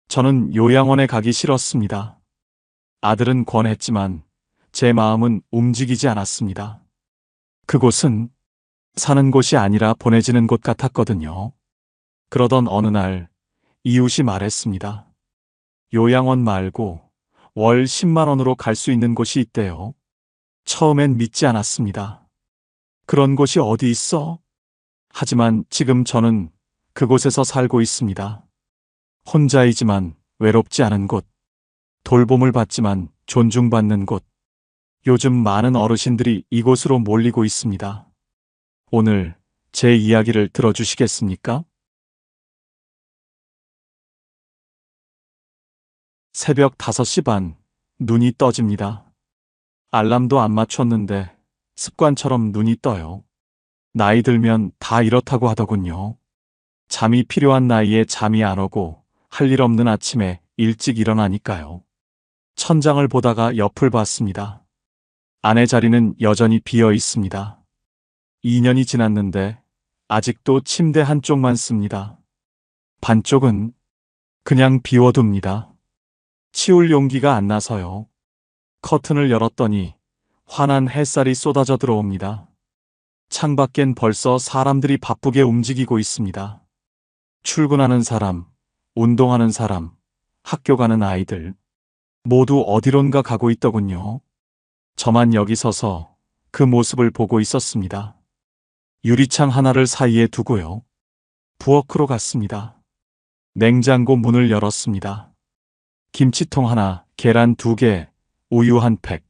저는 요양원에 가기 싫었습니다. 아들은 권했지만 제 마음은 움직이지 않았습니다. 그곳은 사는 곳이 아니라 보내지는 곳 같았거든요. 그러던 어느 날 이웃이 말했습니다. 요양원 말고 월 10만 원으로 갈 수 있는 곳이 있대요. 처음엔 믿지 않았습니다. 그런 곳이 어디 있어? 하지만 지금 저는 그곳에서 살고 있습니다. 혼자이지만 외롭지 않은 곳, 돌봄을 받지만 존중받는 곳. 요즘 많은 어르신들이 이곳으로 몰리고 있습니다. 오늘 제 이야기를 들어주시겠습니까? 새벽 5시 반, 눈이 떠집니다. 알람도 안 맞췄는데 습관처럼 눈이 떠요. 나이 들면 다 이렇다고 하더군요. 잠이 필요한 나이에 잠이 안 오고 할 일 없는 아침에 일찍 일어나니까요. 천장을 보다가 옆을 봤습니다. 아내 자리는 여전히 비어 있습니다. 2년이 지났는데 아직도 침대 한쪽만 씁니다. 반쪽은 그냥 비워둡니다. 치울 용기가 안 나서요. 커튼을 열었더니 환한 햇살이 쏟아져 들어옵니다. 창밖엔 벌써 사람들이 바쁘게 움직이고 있습니다. 출근하는 사람, 운동하는 사람, 학교 가는 아이들, 모두 어디론가 가고 있더군요. 저만 여기 서서 그 모습을 보고 있었습니다. 유리창 하나를 사이에 두고요. 부엌으로 갔습니다. 냉장고 문을 열었습니다. 김치통 하나, 계란 2개, 우유 한 팩.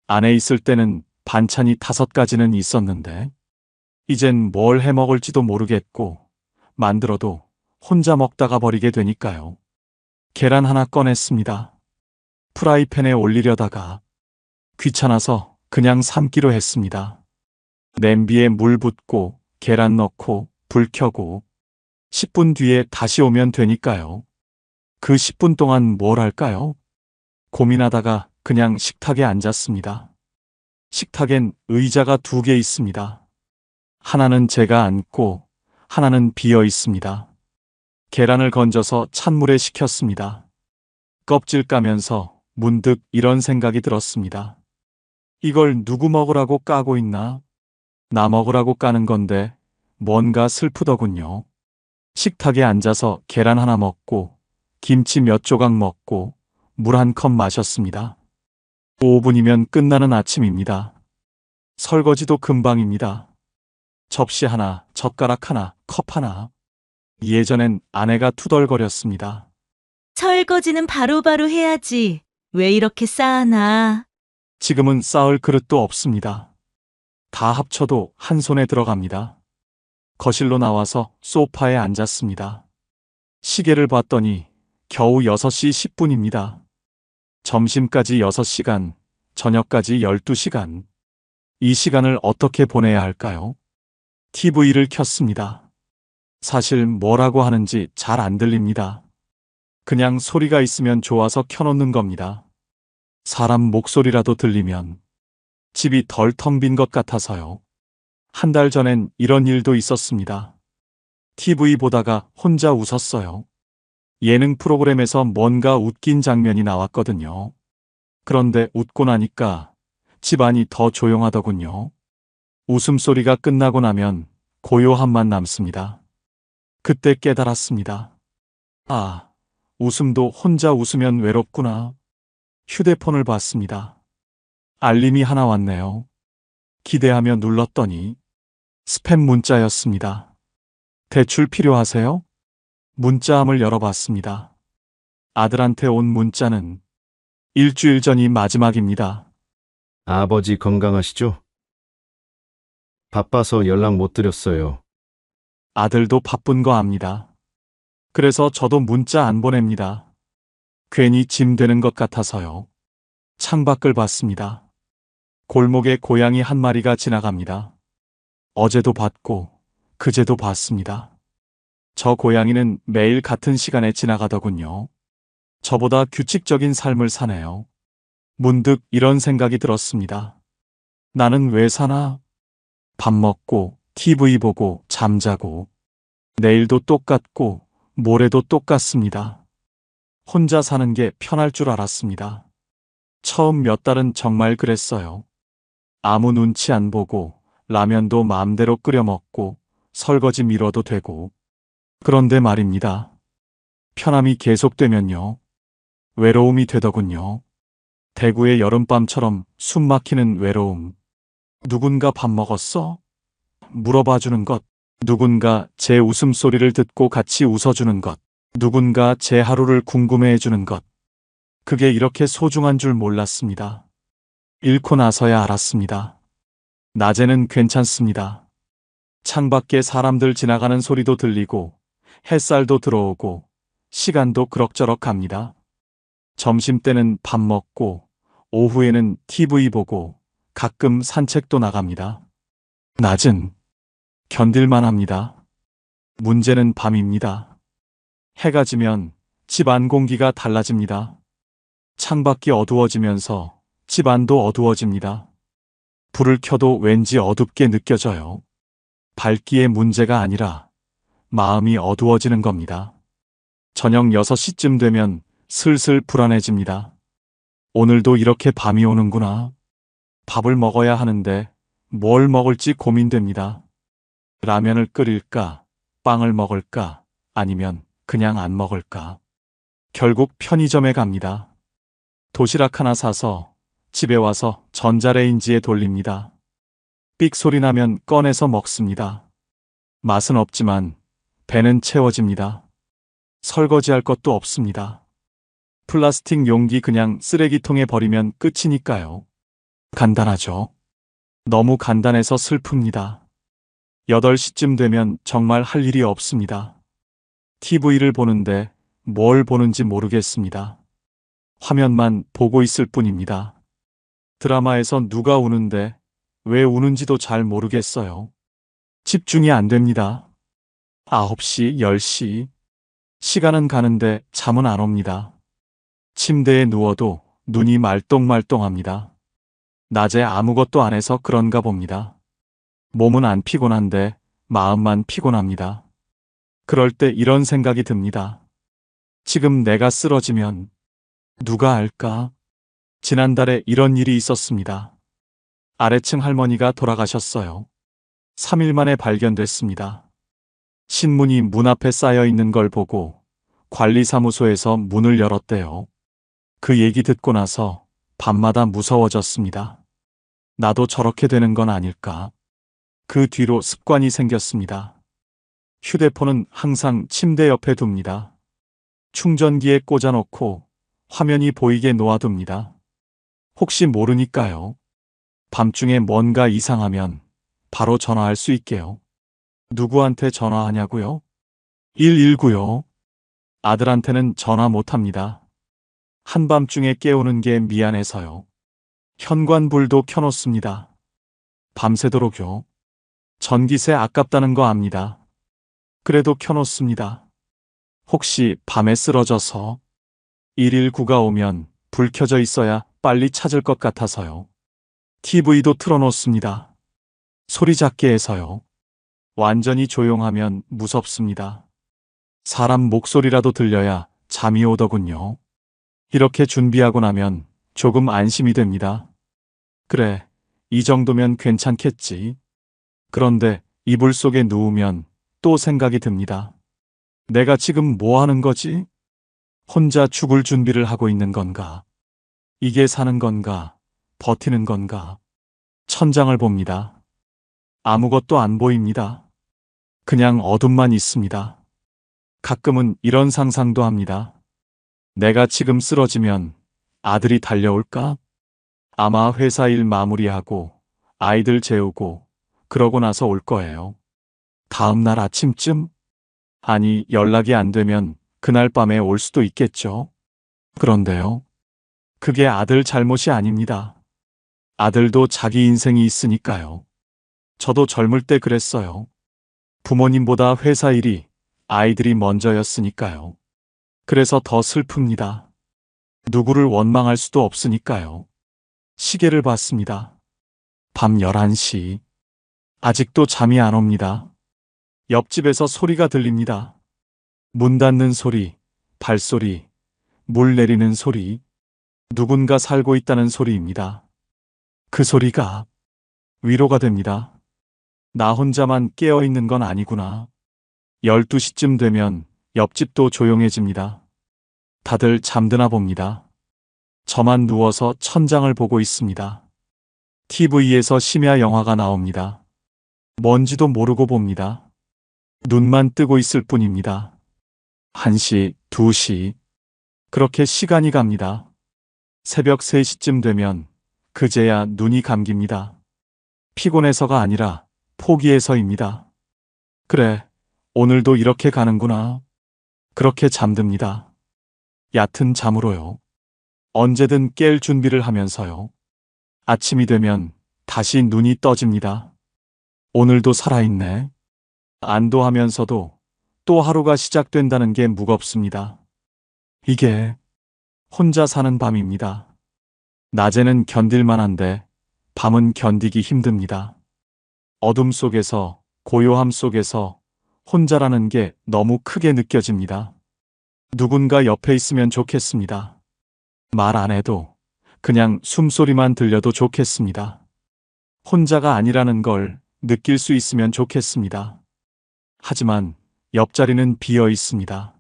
안에 있을 때는 반찬이 5가지는 있었는데 이젠 뭘 해 먹을지도 모르겠고 만들어도 혼자 먹다가 버리게 되니까요. 계란 하나 꺼냈습니다. 프라이팬에 올리려다가 귀찮아서 그냥 삶기로 했습니다. 냄비에 물 붓고 계란 넣고 불 켜고 10분 뒤에 다시 오면 되니까요. 그 10분 동안 뭘 할까요? 고민하다가 그냥 식탁에 앉았습니다. 식탁엔 의자가 2개 있습니다. 하나는 제가 앉고 하나는 비어 있습니다. 계란을 건져서 찬물에 식혔습니다. 껍질 까면서 문득 이런 생각이 들었습니다. 이걸 누구 먹으라고 까고 있나? 나 먹으라고 까는 건데 뭔가 슬프더군요. 식탁에 앉아서 계란 하나 먹고 김치 몇 조각 먹고 물 한 컵 마셨습니다. 5분이면 끝나는 아침입니다. 설거지도 금방입니다. 접시 하나, 젓가락 하나, 컵 하나. 예전엔 아내가 투덜거렸습니다. 설거지는 바로바로 해야지. 왜 이렇게 쌓아놔? 지금은 쌓을 그릇도 없습니다. 다 합쳐도 한 손에 들어갑니다. 거실로 나와서 소파에 앉았습니다. 시계를 봤더니 겨우 6시 10분입니다. 점심까지 6시간, 저녁까지 12시간. 이 시간을 어떻게 보내야 할까요? TV를 켰습니다. 사실 뭐라고 하는지 잘 안 들립니다. 그냥 소리가 있으면 좋아서 켜놓는 겁니다. 사람 목소리라도 들리면 집이 덜 텅 빈 것 같아서요. 한 달 전엔 이런 일도 있었습니다. TV 보다가 혼자 웃었어요. 예능 프로그램에서 뭔가 웃긴 장면이 나왔거든요. 그런데 웃고 나니까 집안이 더 조용하더군요. 웃음소리가 끝나고 나면 고요함만 남습니다. 그때 깨달았습니다. 아, 웃음도 혼자 웃으면 외롭구나. 휴대폰을 봤습니다. 알림이 하나 왔네요. 기대하며 눌렀더니 스팸 문자였습니다. 대출 필요하세요? 문자함을 열어봤습니다. 아들한테 온 문자는 일주일 전이 마지막입니다. 아버지 건강하시죠? 바빠서 연락 못 드렸어요. 아들도 바쁜 거 압니다. 그래서 저도 문자 안 보냅니다. 괜히 짐 되는 것 같아서요. 창밖을 봤습니다. 골목에 고양이 한 마리가 지나갑니다. 어제도 봤고 그제도 봤습니다. 저 고양이는 매일 같은 시간에 지나가더군요. 저보다 규칙적인 삶을 사네요. 문득 이런 생각이 들었습니다. 나는 왜 사나? 밥 먹고 TV 보고 잠자고 내일도 똑같고 모레도 똑같습니다. 혼자 사는 게 편할 줄 알았습니다. 처음 몇 달은 정말 그랬어요. 아무 눈치 안 보고 라면도 마음대로 끓여 먹고 설거지 미뤄도 되고. 그런데 말입니다. 편함이 계속되면요. 외로움이 되더군요. 대구의 여름밤처럼 숨 막히는 외로움. 누군가 밥 먹었어? 물어봐 주는 것. 누군가 제 웃음소리를 듣고 같이 웃어주는 것. 누군가 제 하루를 궁금해해 주는 것. 그게 이렇게 소중한 줄 몰랐습니다. 잃고 나서야 알았습니다. 낮에는 괜찮습니다. 창밖에 사람들 지나가는 소리도 들리고 햇살도 들어오고 시간도 그럭저럭 갑니다. 점심때는 밥 먹고 오후에는 TV 보고 가끔 산책도 나갑니다. 낮은 견딜만 합니다. 문제는 밤입니다. 해가 지면 집 안 공기가 달라집니다. 창밖이 어두워지면서 집 안도 어두워집니다. 불을 켜도 왠지 어둡게 느껴져요. 밝기의 문제가 아니라 마음이 어두워지는 겁니다. 저녁 6시쯤 되면 슬슬 불안해집니다. 오늘도 이렇게 밤이 오는구나. 밥을 먹어야 하는데 뭘 먹을지 고민됩니다. 라면을 끓일까? 빵을 먹을까? 아니면 그냥 안 먹을까? 결국 편의점에 갑니다. 도시락 하나 사서 집에 와서 전자레인지에 돌립니다. 삑 소리 나면 꺼내서 먹습니다. 맛은 없지만 배는 채워집니다. 설거지할 것도 없습니다. 플라스틱 용기 그냥 쓰레기통에 버리면 끝이니까요. 간단하죠? 너무 간단해서 슬픕니다. 8시쯤 되면 정말 할 일이 없습니다. TV를 보는데 뭘 보는지 모르겠습니다. 화면만 보고 있을 뿐입니다. 드라마에서 누가 우는데 왜 우는지도 잘 모르겠어요. 집중이 안 됩니다. 9시, 10시. 시간은 가는데 잠은 안 옵니다. 침대에 누워도 눈이 말똥말똥합니다. 낮에 아무것도 안 해서 그런가 봅니다. 몸은 안 피곤한데 마음만 피곤합니다. 그럴 때 이런 생각이 듭니다. 지금 내가 쓰러지면 누가 알까? 지난달에 이런 일이 있었습니다. 아래층 할머니가 돌아가셨어요. 3일 만에 발견됐습니다. 신문이 문 앞에 쌓여 있는 걸 보고 관리사무소에서 문을 열었대요. 그 얘기 듣고 나서 밤마다 무서워졌습니다. 나도 저렇게 되는 건 아닐까? 그 뒤로 습관이 생겼습니다. 휴대폰은 항상 침대 옆에 둡니다. 충전기에 꽂아놓고 화면이 보이게 놓아둡니다. 혹시 모르니까요. 밤중에 뭔가 이상하면 바로 전화할 수 있게요. 누구한테 전화하냐고요? 119요. 아들한테는 전화 못합니다. 한밤중에 깨우는 게 미안해서요. 현관불도 켜놓습니다. 밤새도록요. 전기세 아깝다는 거 압니다. 그래도 켜놓습니다. 혹시 밤에 쓰러져서 119가 오면 불 켜져 있어야 빨리 찾을 것 같아서요. TV도 틀어놓습니다. 소리 작게 해서요. 완전히 조용하면 무섭습니다. 사람 목소리라도 들려야 잠이 오더군요. 이렇게 준비하고 나면 조금 안심이 됩니다. 그래, 이 정도면 괜찮겠지. 그런데 이불 속에 누우면 또 생각이 듭니다. 내가 지금 뭐 하는 거지? 혼자 죽을 준비를 하고 있는 건가? 이게 사는 건가? 버티는 건가? 천장을 봅니다. 아무것도 안 보입니다. 그냥 어둠만 있습니다. 가끔은 이런 상상도 합니다. 내가 지금 쓰러지면 아들이 달려올까? 아마 회사 일 마무리하고 아이들 재우고 그러고 나서 올 거예요. 다음 날 아침쯤? 아니, 연락이 안 되면 그날 밤에 올 수도 있겠죠. 그런데요. 그게 아들 잘못이 아닙니다. 아들도 자기 인생이 있으니까요. 저도 젊을 때 그랬어요. 부모님보다 회사 일이 아이들이 먼저였으니까요. 그래서 더 슬픕니다. 누구를 원망할 수도 없으니까요. 시계를 봤습니다. 밤 11시. 아직도 잠이 안 옵니다. 옆집에서 소리가 들립니다. 문 닫는 소리, 발소리, 물 내리는 소리, 누군가 살고 있다는 소리입니다. 그 소리가 위로가 됩니다. 나 혼자만 깨어 있는 건 아니구나. 12시쯤 되면 옆집도 조용해집니다. 다들 잠드나 봅니다. 저만 누워서 천장을 보고 있습니다. TV에서 심야 영화가 나옵니다. 뭔지도 모르고 봅니다. 눈만 뜨고 있을 뿐입니다. 1시, 2시. 그렇게 시간이 갑니다. 새벽 3시쯤 되면 그제야 눈이 감깁니다. 피곤해서가 아니라 포기해서입니다. 그래, 오늘도 이렇게 가는구나. 그렇게 잠듭니다. 얕은 잠으로요. 언제든 깰 준비를 하면서요. 아침이 되면 다시 눈이 떠집니다. 오늘도 살아있네. 안도하면서도 또 하루가 시작된다는 게 무겁습니다. 이게 혼자 사는 밤입니다. 낮에는 견딜만한데 밤은 견디기 힘듭니다. 어둠 속에서, 고요함 속에서 혼자라는 게 너무 크게 느껴집니다. 누군가 옆에 있으면 좋겠습니다. 말 안 해도 그냥 숨소리만 들려도 좋겠습니다. 혼자가 아니라는 걸 느낄 수 있으면 좋겠습니다. 하지만 옆자리는 비어 있습니다.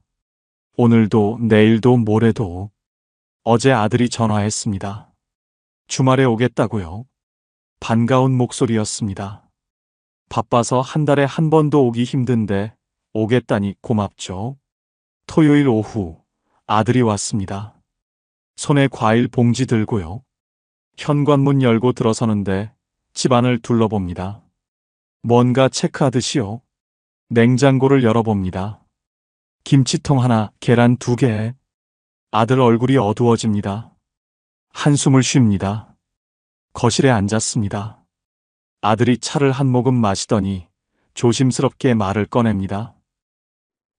오늘도 내일도 모레도. 어제 아들이 전화했습니다. 주말에 오겠다고요. 반가운 목소리였습니다. 바빠서 한 달에 한 번도 오기 힘든데 오겠다니 고맙죠. 토요일 오후 아들이 왔습니다. 손에 과일 봉지 들고요. 현관문 열고 들어서는데 집안을 둘러봅니다. 뭔가 체크하듯이요. 냉장고를 열어봅니다. 김치통 하나, 계란 2개. 아들 얼굴이 어두워집니다. 한숨을 쉽니다. 거실에 앉았습니다. 아들이 차를 한 모금 마시더니 조심스럽게 말을 꺼냅니다.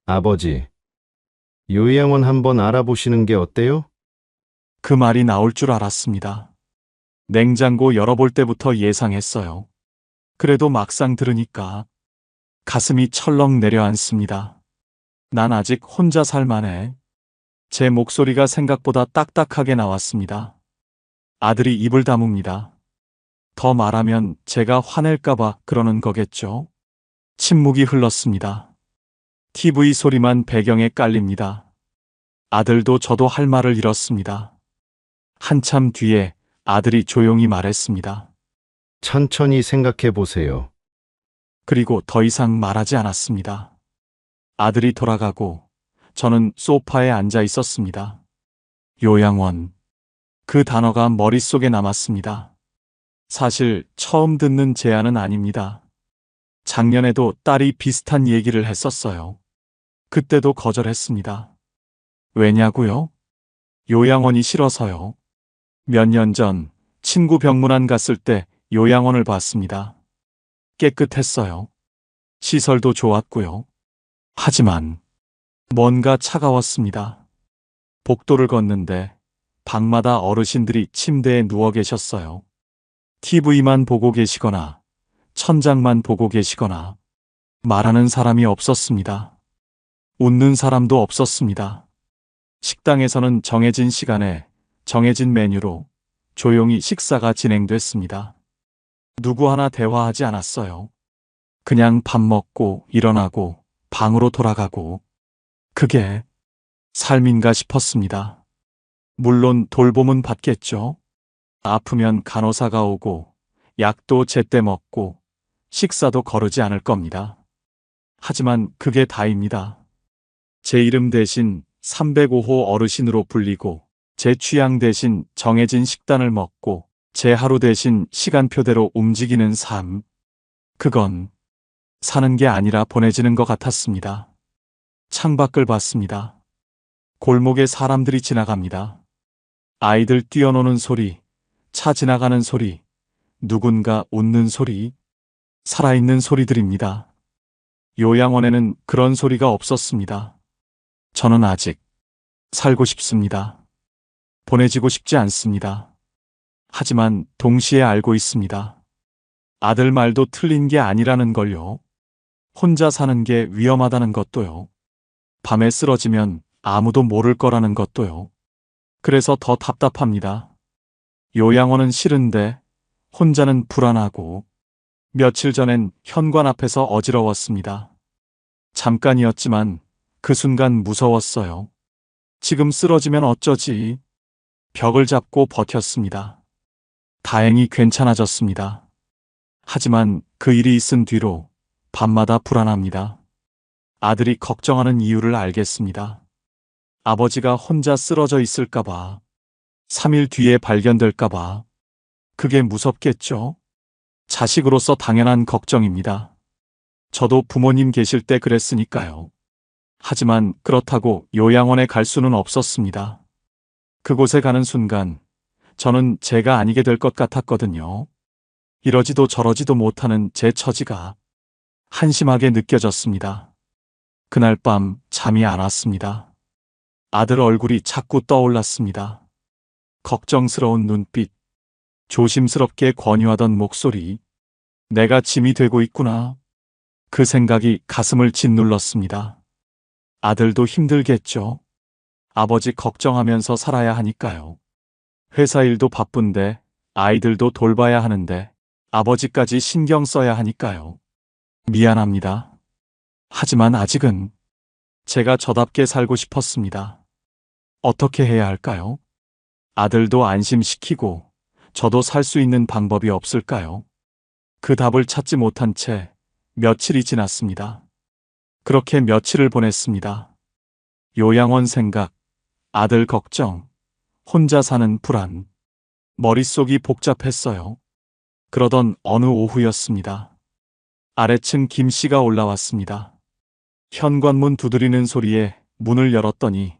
아버지, 요양원 한번 알아보시는 게 어때요? 그 말이 나올 줄 알았습니다. 냉장고 열어볼 때부터 예상했어요. 그래도 막상 들으니까 가슴이 철렁 내려앉습니다. 난 아직 혼자 살만해. 제 목소리가 생각보다 딱딱하게 나왔습니다. 아들이 입을 다뭅니다. 더 말하면 제가 화낼까봐 그러는 거겠죠? 침묵이 흘렀습니다. TV 소리만 배경에 깔립니다. 아들도 저도 할 말을 잃었습니다. 한참 뒤에 아들이 조용히 말했습니다. 천천히 생각해 보세요. 그리고 더 이상 말하지 않았습니다. 아들이 돌아가고 저는 소파에 앉아 있었습니다. 요양원. 그 단어가 머릿속에 남았습니다. 사실 처음 듣는 제안은 아닙니다. 작년에도 딸이 비슷한 얘기를 했었어요. 그때도 거절했습니다. 왜냐고요? 요양원이 싫어서요. 몇 년 전 친구 병문안 갔을 때 요양원을 봤습니다. 깨끗했어요. 시설도 좋았고요. 하지만 뭔가 차가웠습니다. 복도를 걷는데 방마다 어르신들이 침대에 누워 계셨어요. TV만 보고 계시거나 천장만 보고 계시거나 말하는 사람이 없었습니다. 웃는 사람도 없었습니다. 식당에서는 정해진 시간에 정해진 메뉴로 조용히 식사가 진행됐습니다. 누구 하나 대화하지 않았어요. 그냥 밥 먹고 일어나고 방으로 돌아가고 그게 삶인가 싶었습니다. 물론 돌봄은 받겠죠. 아프면 간호사가 오고 약도 제때 먹고 식사도 거르지 않을 겁니다. 하지만 그게 다입니다. 제 이름 대신 305호 어르신으로 불리고 제 취향 대신 정해진 식단을 먹고 제 하루 대신 시간표대로 움직이는 삶. 그건 사는 게 아니라 보내지는 것 같았습니다. 창밖을 봤습니다. 골목에 사람들이 지나갑니다. 아이들 뛰어노는 소리, 차 지나가는 소리, 누군가 웃는 소리, 살아있는 소리들입니다. 요양원에는 그런 소리가 없었습니다. 저는 아직 살고 싶습니다. 보내지고 싶지 않습니다. 하지만 동시에 알고 있습니다. 아들 말도 틀린 게 아니라는 걸요. 혼자 사는 게 위험하다는 것도요. 밤에 쓰러지면 아무도 모를 거라는 것도요. 그래서 더 답답합니다. 요양원은 싫은데 혼자는 불안하고 며칠 전엔 현관 앞에서 어지러웠습니다. 잠깐이었지만 그 순간 무서웠어요. 지금 쓰러지면 어쩌지? 벽을 잡고 버텼습니다. 다행히 괜찮아졌습니다. 하지만 그 일이 있은 뒤로 밤마다 불안합니다. 아들이 걱정하는 이유를 알겠습니다. 아버지가 혼자 쓰러져 있을까봐, 3일 뒤에 발견될까봐, 그게 무섭겠죠? 자식으로서 당연한 걱정입니다. 저도 부모님 계실 때 그랬으니까요. 하지만 그렇다고 요양원에 갈 수는 없었습니다. 그곳에 가는 순간 저는 제가 아니게 될 것 같았거든요. 이러지도 저러지도 못하는 제 처지가 한심하게 느껴졌습니다. 그날 밤 잠이 안 왔습니다. 아들 얼굴이 자꾸 떠올랐습니다. 걱정스러운 눈빛, 조심스럽게 권유하던 목소리, 내가 짐이 되고 있구나. 그 생각이 가슴을 짓눌렀습니다. 아들도 힘들겠죠. 아버지 걱정하면서 살아야 하니까요. 회사 일도 바쁜데 아이들도 돌봐야 하는데 아버지까지 신경 써야 하니까요. 미안합니다. 하지만 아직은 제가 저답게 살고 싶었습니다. 어떻게 해야 할까요? 아들도 안심시키고 저도 살 수 있는 방법이 없을까요? 그 답을 찾지 못한 채 며칠이 지났습니다. 그렇게 며칠을 보냈습니다. 요양원 생각, 아들 걱정, 혼자 사는 불안, 머릿속이 복잡했어요. 그러던 어느 오후였습니다. 아래층 김 씨가 올라왔습니다. 현관문 두드리는 소리에 문을 열었더니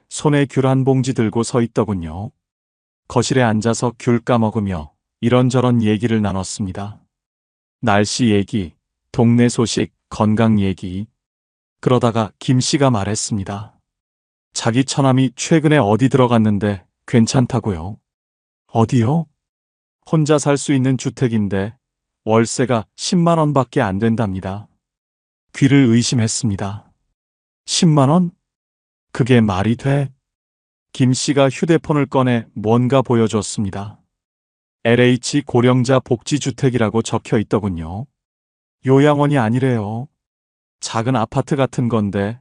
손에 귤 한 봉지 들고 서 있더군요. 거실에 앉아서 귤 까먹으며 이런저런 얘기를 나눴습니다. 날씨 얘기, 동네 소식, 건강 얘기. 그러다가 김 씨가 말했습니다. 자기 처남이 최근에 어디 들어갔는데 괜찮다고요. 어디요? 혼자 살 수 있는 주택인데 월세가 10만 원밖에 안 된답니다. 귀를 의심했습니다. 10만 원? 그게 말이 돼? 김 씨가 휴대폰을 꺼내 뭔가 보여줬습니다. LH 고령자 복지주택이라고 적혀 있더군요. 요양원이 아니래요. 작은 아파트 같은 건데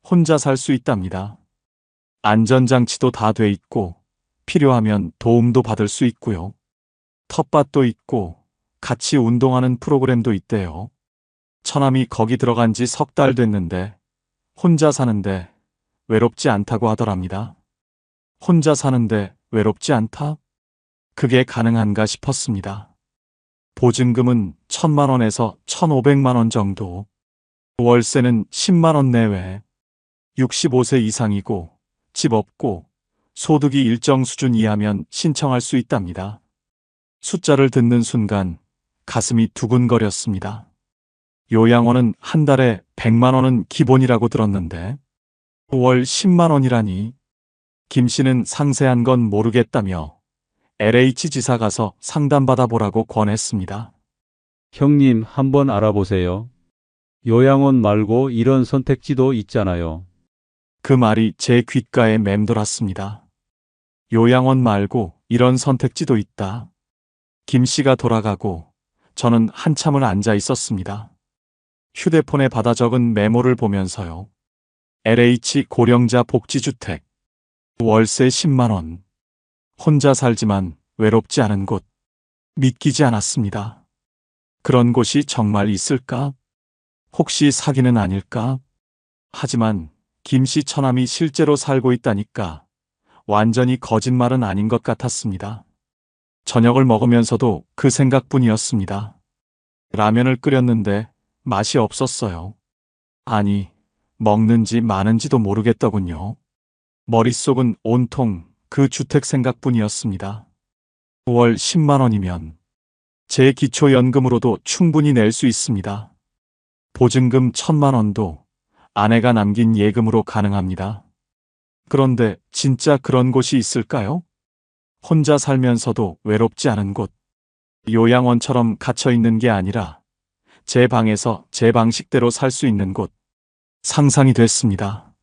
혼자 살 수 있답니다. 안전장치도 다 돼 있고 필요하면 도움도 받을 수 있고요. 텃밭도 있고 같이 운동하는 프로그램도 있대요. 처남이 거기 들어간 지 3달 됐는데 혼자 사는데 외롭지 않다고 하더랍니다. 혼자 사는데 외롭지 않다? 그게 가능한가 싶었습니다. 보증금은 1,000만 원에서 1,500만 원 정도. 월세는 10만 원 내외. 65세 이상이고 집 없고 소득이 일정 수준 이하면 신청할 수 있답니다. 숫자를 듣는 순간 가슴이 두근거렸습니다. 요양원은 한 달에 100만 원은 기본이라고 들었는데 월 10만 원이라니. 김 씨는 상세한 건 모르겠다며 LH 지사 가서 상담받아 보라고 권했습니다. 형님, 한번 알아보세요. 요양원 말고 이런 선택지도 있잖아요. 그 말이 제 귓가에 맴돌았습니다. 요양원 말고 이런 선택지도 있다. 김 씨가 돌아가고 저는 한참을 앉아 있었습니다. 휴대폰에 받아 적은 메모를 보면서요. LH 고령자 복지주택. 월세 10만 원. 혼자 살지만 외롭지 않은 곳. 믿기지 않았습니다. 그런 곳이 정말 있을까? 혹시 사기는 아닐까? 하지만 김 씨 처남이 실제로 살고 있다니까 완전히 거짓말은 아닌 것 같았습니다. 저녁을 먹으면서도 그 생각뿐이었습니다. 라면을 끓였는데 맛이 없었어요. 아니, 먹는지 마는지도 모르겠더군요. 머릿속은 온통 그 주택 생각뿐이었습니다. 월 10만 원이면 제 기초연금으로도 충분히 낼 수 있습니다. 보증금 1,000만 원도 아내가 남긴 예금으로 가능합니다. 그런데 진짜 그런 곳이 있을까요? 혼자 살면서도 외롭지 않은 곳. 요양원처럼 갇혀 있는 게 아니라 제 방에서 제 방식대로 살 수 있는 곳. 상상이 됐습니다.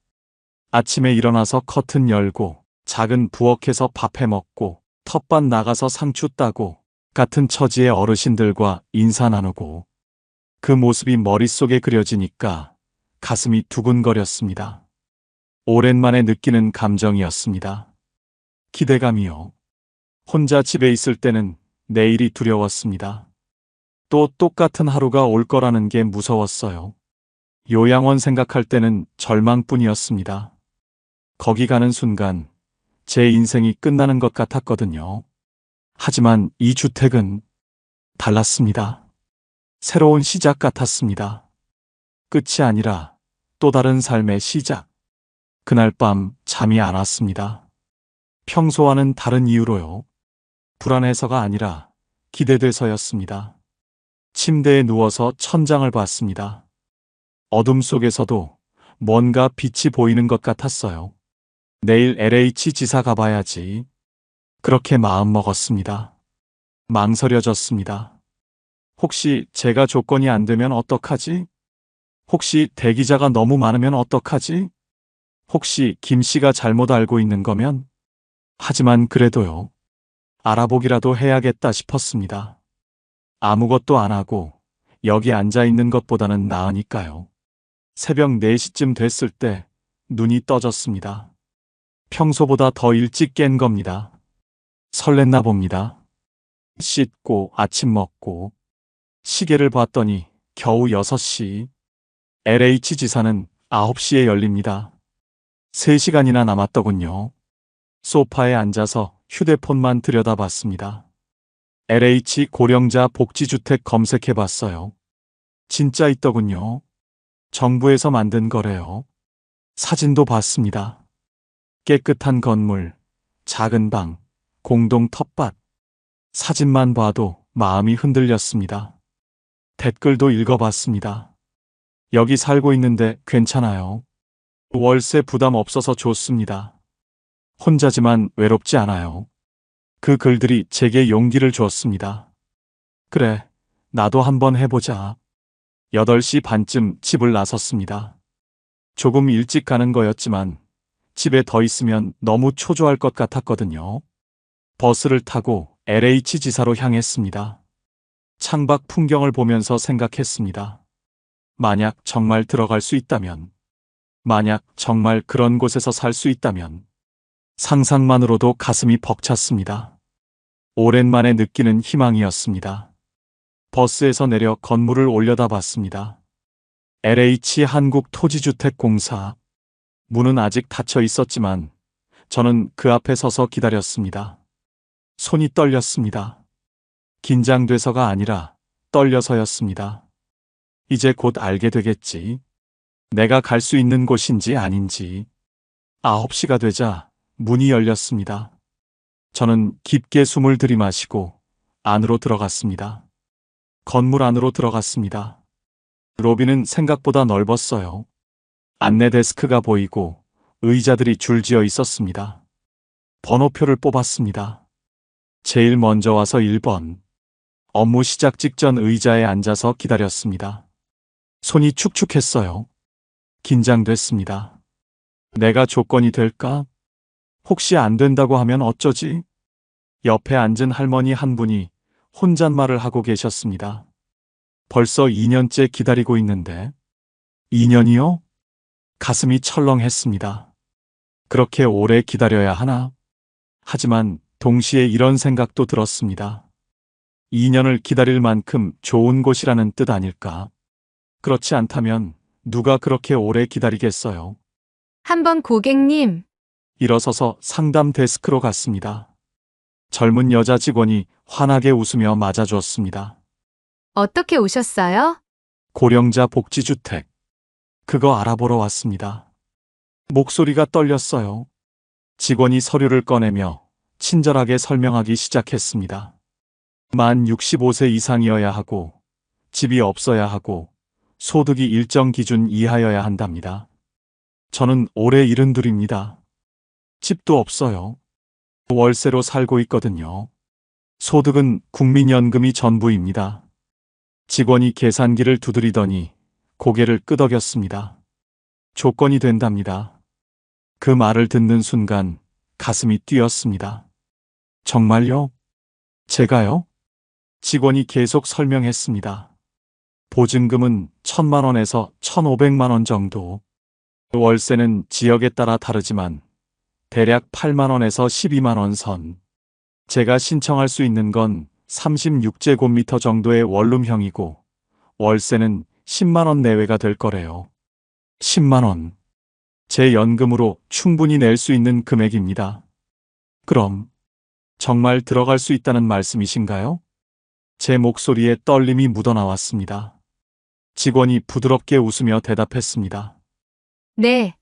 아침에 일어나서 커튼 열고 작은 부엌에서 밥해 먹고 텃밭 나가서 상추 따고 같은 처지의 어르신들과 인사 나누고 그 모습이 머릿속에 그려지니까 가슴이 두근거렸습니다. 오랜만에 느끼는 감정이었습니다. 기대감이요. 혼자 집에 있을 때는 내일이 두려웠습니다. 또 똑같은 하루가 올 거라는 게 무서웠어요. 요양원 생각할 때는 절망뿐이었습니다. 거기 가는 순간 제 인생이 끝나는 것 같았거든요. 하지만 이 주택은 달랐습니다. 새로운 시작 같았습니다. 끝이 아니라 또 다른 삶의 시작. 그날 밤 잠이 안 왔습니다. 평소와는 다른 이유로요. 불안해서가 아니라 기대돼서였습니다. 침대에 누워서 천장을 봤습니다. 어둠 속에서도 뭔가 빛이 보이는 것 같았어요. 내일 LH 지사 가봐야지. 그렇게 마음먹었습니다. 망설여졌습니다. 혹시 제가 조건이 안 되면 어떡하지? 혹시 대기자가 너무 많으면 어떡하지? 혹시 김 씨가 잘못 알고 있는 거면? 하지만 그래도요. 알아보기라도 해야겠다 싶었습니다. 아무것도 안 하고 여기 앉아 있는 것보다는 나으니까요. 새벽 4시쯤 됐을 때 눈이 떠졌습니다. 평소보다 더 일찍 깬 겁니다. 설렜나 봅니다. 씻고 아침 먹고 시계를 봤더니 겨우 6시. LH 지사는 9시에 열립니다. 3시간이나 남았더군요. 소파에 앉아서 휴대폰만 들여다봤습니다. LH 고령자 복지주택 검색해봤어요. 진짜 있더군요. 정부에서 만든 거래요. 사진도 봤습니다. 깨끗한 건물, 작은 방, 공동 텃밭. 사진만 봐도 마음이 흔들렸습니다. 댓글도 읽어봤습니다. 여기 살고 있는데 괜찮아요. 월세 부담 없어서 좋습니다. 혼자지만 외롭지 않아요. 그 글들이 제게 용기를 주었습니다. 그래, 나도 한번 해보자. 8시 반쯤 집을 나섰습니다. 조금 일찍 가는 거였지만 집에 더 있으면 너무 초조할 것 같았거든요. 버스를 타고 LH 지사로 향했습니다. 창밖 풍경을 보면서 생각했습니다. 만약 정말 들어갈 수 있다면, 만약 정말 그런 곳에서 살 수 있다면, 상상만으로도 가슴이 벅찼습니다. 오랜만에 느끼는 희망이었습니다. 버스에서 내려 건물을 올려다봤습니다. LH 한국토지주택공사. 문은 아직 닫혀 있었지만 저는 그 앞에 서서 기다렸습니다. 손이 떨렸습니다. 긴장돼서가 아니라 떨려서였습니다. 이제 곧 알게 되겠지. 내가 갈 수 있는 곳인지 아닌지. 9시가 되자 문이 열렸습니다. 저는 깊게 숨을 들이마시고 안으로 들어갔습니다. 건물 안으로 들어갔습니다. 로비는 생각보다 넓었어요. 안내 데스크가 보이고 의자들이 줄지어 있었습니다. 번호표를 뽑았습니다. 제일 먼저 와서 1번. 업무 시작 직전 의자에 앉아서 기다렸습니다. 손이 축축했어요. 긴장됐습니다. 내가 조건이 될까? 혹시 안 된다고 하면 어쩌지? 옆에 앉은 할머니 한 분이 혼잣말을 하고 계셨습니다. 벌써 2년째 기다리고 있는데. 2년이요? 가슴이 철렁했습니다. 그렇게 오래 기다려야 하나? 하지만 동시에 이런 생각도 들었습니다. 2년을 기다릴 만큼 좋은 곳이라는 뜻 아닐까? 그렇지 않다면 누가 그렇게 오래 기다리겠어요? 한번 고객님, 일어서서 상담 데스크로 갔습니다. 젊은 여자 직원이 환하게 웃으며 맞아주었습니다. 어떻게 오셨어요? 고령자 복지주택. 그거 알아보러 왔습니다. 목소리가 떨렸어요. 직원이 서류를 꺼내며 친절하게 설명하기 시작했습니다. 만 65세 이상이어야 하고, 집이 없어야 하고, 소득이 일정 기준 이하여야 한답니다. 저는 올해 72입니다. 집도 없어요. 월세로 살고 있거든요. 소득은 국민연금이 전부입니다. 직원이 계산기를 두드리더니 고개를 끄덕였습니다. 조건이 된답니다. 그 말을 듣는 순간 가슴이 뛰었습니다. 정말요? 제가요? 직원이 계속 설명했습니다. 보증금은 1,000만 원에서 1,500만 원 정도. 월세는 지역에 따라 다르지만 대략 8만 원에서 12만 원 선. 제가 신청할 수 있는 건 36제곱미터 정도의 원룸형이고 월세는 10만 원 내외가 될 거래요. 10만 원. 제 연금으로 충분히 낼 수 있는 금액입니다. 그럼 정말 들어갈 수 있다는 말씀이신가요? 제 목소리에 떨림이 묻어나왔습니다. 직원이 부드럽게 웃으며 대답했습니다. 네.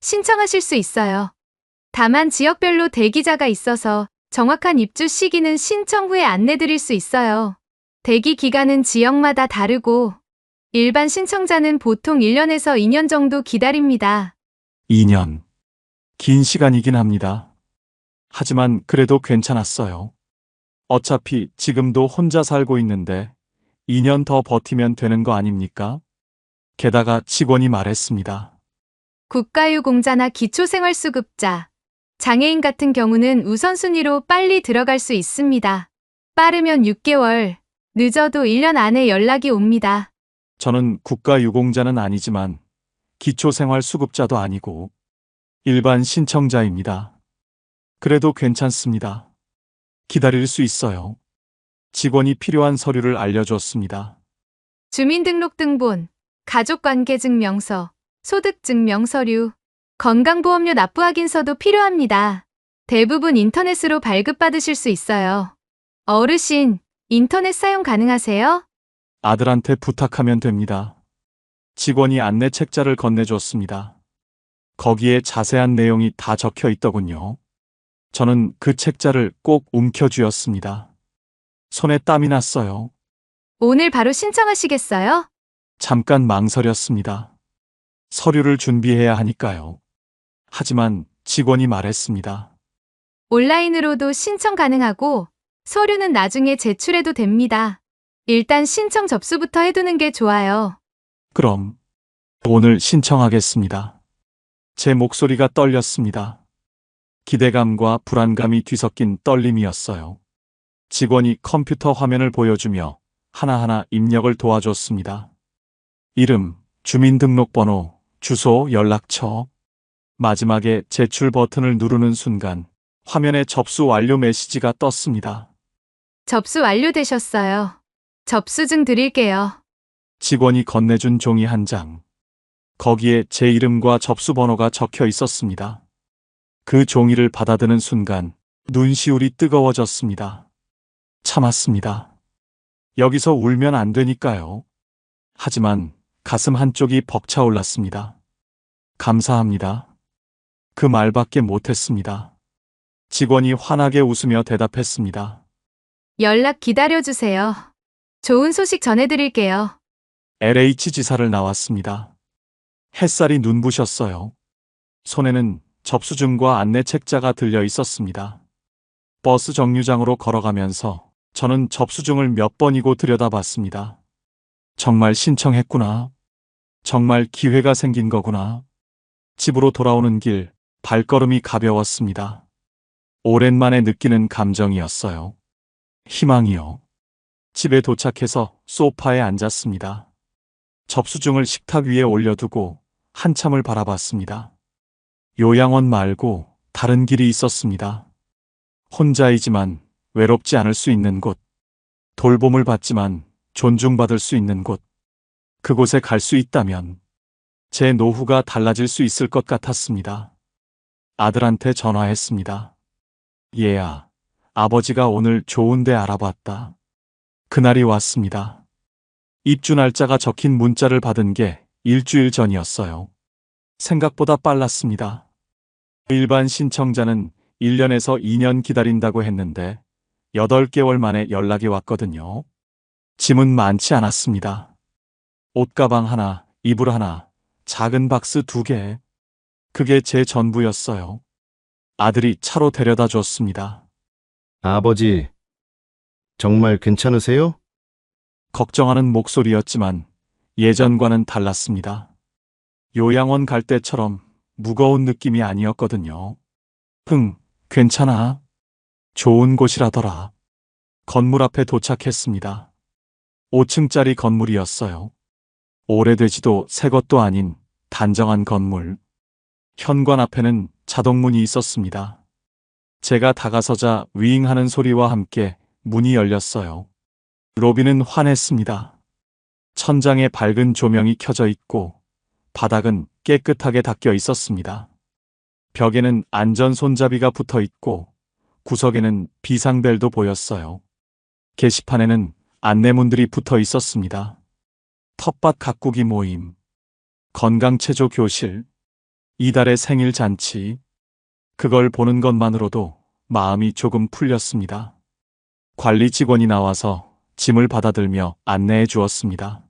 신청하실 수 있어요. 다만 지역별로 대기자가 있어서 정확한 입주 시기는 신청 후에 안내드릴 수 있어요. 대기 기간은 지역마다 다르고 일반 신청자는 보통 1년에서 2년 정도 기다립니다. 2년. 긴 시간이긴 합니다. 하지만 그래도 괜찮았어요. 어차피 지금도 혼자 살고 있는데 2년 더 버티면 되는 거 아닙니까? 게다가 직원이 말했습니다. 국가유공자나 기초생활수급자, 장애인 같은 경우는 우선순위로 빨리 들어갈 수 있습니다. 빠르면 6개월, 늦어도 1년 안에 연락이 옵니다. 저는 국가유공자는 아니지만 기초생활수급자도 아니고 일반 신청자입니다. 그래도 괜찮습니다. 기다릴 수 있어요. 직원이 필요한 서류를 알려줬습니다. 주민등록등본, 가족관계증명서, 소득증명서류, 건강보험료 납부 확인서도 필요합니다. 대부분 인터넷으로 발급받으실 수 있어요. 어르신, 인터넷 사용 가능하세요? 아들한테 부탁하면 됩니다. 직원이 안내 책자를 건네줬습니다. 거기에 자세한 내용이 다 적혀 있더군요. 저는 그 책자를 꼭 움켜쥐었습니다. 손에 땀이 났어요. 오늘 바로 신청하시겠어요? 잠깐 망설였습니다. 서류를 준비해야 하니까요. 하지만 직원이 말했습니다. 온라인으로도 신청 가능하고 서류는 나중에 제출해도 됩니다. 일단 신청 접수부터 해두는 게 좋아요. 그럼 오늘 신청하겠습니다. 제 목소리가 떨렸습니다. 기대감과 불안감이 뒤섞인 떨림이었어요. 직원이 컴퓨터 화면을 보여주며 하나하나 입력을 도와줬습니다. 이름, 주민등록번호, 주소, 연락처. 마지막에 제출 버튼을 누르는 순간 화면에 접수 완료 메시지가 떴습니다. 접수 완료되셨어요. 접수증 드릴게요. 직원이 건네준 종이 한 장. 거기에 제 이름과 접수번호가 적혀 있었습니다. 그 종이를 받아드는 순간 눈시울이 뜨거워졌습니다. 참았습니다. 여기서 울면 안 되니까요. 하지만 가슴 한쪽이 벅차올랐습니다. 감사합니다. 그 말밖에 못했습니다. 직원이 환하게 웃으며 대답했습니다. 연락 기다려주세요. 좋은 소식 전해드릴게요. LH 지사를 나왔습니다. 햇살이 눈부셨어요. 손에는 접수증과 안내 책자가 들려 있었습니다. 버스 정류장으로 걸어가면서 저는 접수증을 몇 번이고 들여다봤습니다. 정말 신청했구나. 정말 기회가 생긴 거구나. 집으로 돌아오는 길 발걸음이 가벼웠습니다. 오랜만에 느끼는 감정이었어요. 희망이요. 집에 도착해서 소파에 앉았습니다. 접수증을 식탁 위에 올려두고 한참을 바라봤습니다. 요양원 말고 다른 길이 있었습니다. 혼자이지만 외롭지 않을 수 있는 곳. 돌봄을 받지만 존중받을 수 있는 곳. 그곳에 갈 수 있다면 제 노후가 달라질 수 있을 것 같았습니다. 아들한테 전화했습니다. 얘야, 아버지가 오늘 좋은 데 알아봤다. 그날이 왔습니다. 입주 날짜가 적힌 문자를 받은 게 일주일 전이었어요. 생각보다 빨랐습니다. 일반 신청자는 1년에서 2년 기다린다고 했는데 8개월 만에 연락이 왔거든요. 짐은 많지 않았습니다. 옷가방 하나, 이불 하나, 작은 박스 2개. 그게 제 전부였어요. 아들이 차로 데려다 줬습니다. 아버지, 정말 괜찮으세요? 걱정하는 목소리였지만 예전과는 달랐습니다. 요양원 갈 때처럼 무거운 느낌이 아니었거든요. 괜찮아. 좋은 곳이라더라. 건물 앞에 도착했습니다. 5층짜리 건물이었어요. 오래되지도 새 것도 아닌 단정한 건물. 현관 앞에는 자동문이 있었습니다. 제가 다가서자 윙하는 소리와 함께 문이 열렸어요. 로비는 환했습니다. 천장에 밝은 조명이 켜져 있고 바닥은 깨끗하게 닦여 있었습니다. 벽에는 안전 손잡이가 붙어 있고 구석에는 비상벨도 보였어요. 게시판에는 안내문들이 붙어 있었습니다. 텃밭 가꾸기 모임, 건강체조 교실, 이달의 생일 잔치. 그걸 보는 것만으로도 마음이 조금 풀렸습니다. 관리 직원이 나와서 짐을 받아들며 안내해 주었습니다.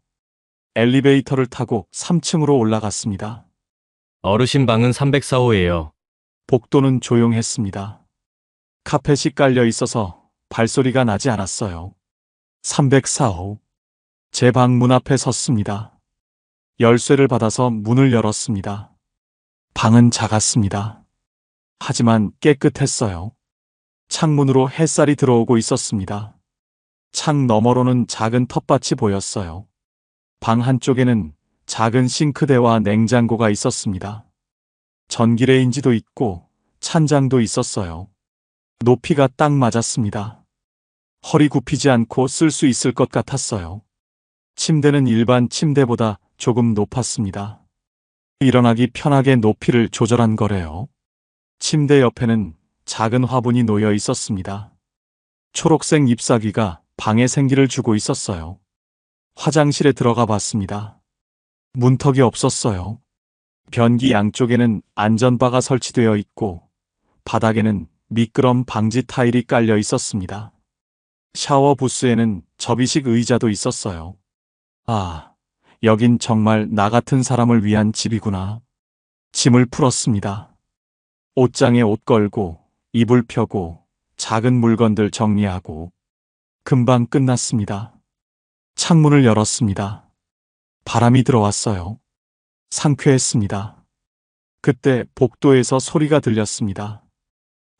엘리베이터를 타고 3층으로 올라갔습니다. 어르신 방은 304호예요. 복도는 조용했습니다. 카펫이 깔려 있어서 발소리가 나지 않았어요. 304호. 제 방 문 앞에 섰습니다. 열쇠를 받아서 문을 열었습니다. 방은 작았습니다. 하지만 깨끗했어요. 창문으로 햇살이 들어오고 있었습니다. 창 너머로는 작은 텃밭이 보였어요. 방 한쪽에는 작은 싱크대와 냉장고가 있었습니다. 전기레인지도 있고 찬장도 있었어요. 높이가 딱 맞았습니다. 허리 굽히지 않고 쓸 수 있을 것 같았어요. 침대는 일반 침대보다 조금 높았습니다. 일어나기 편하게 높이를 조절한 거래요. 침대 옆에는 작은 화분이 놓여 있었습니다. 초록색 잎사귀가 방에 생기를 주고 있었어요. 화장실에 들어가 봤습니다. 문턱이 없었어요. 변기 양쪽에는 안전바가 설치되어 있고 바닥에는 미끄럼 방지 타일이 깔려 있었습니다. 샤워 부스에는 접이식 의자도 있었어요. 아, 여긴 정말 나 같은 사람을 위한 집이구나. 짐을 풀었습니다. 옷장에 옷 걸고 이불 펴고 작은 물건들 정리하고 금방 끝났습니다. 창문을 열었습니다. 바람이 들어왔어요. 상쾌했습니다. 그때 복도에서 소리가 들렸습니다.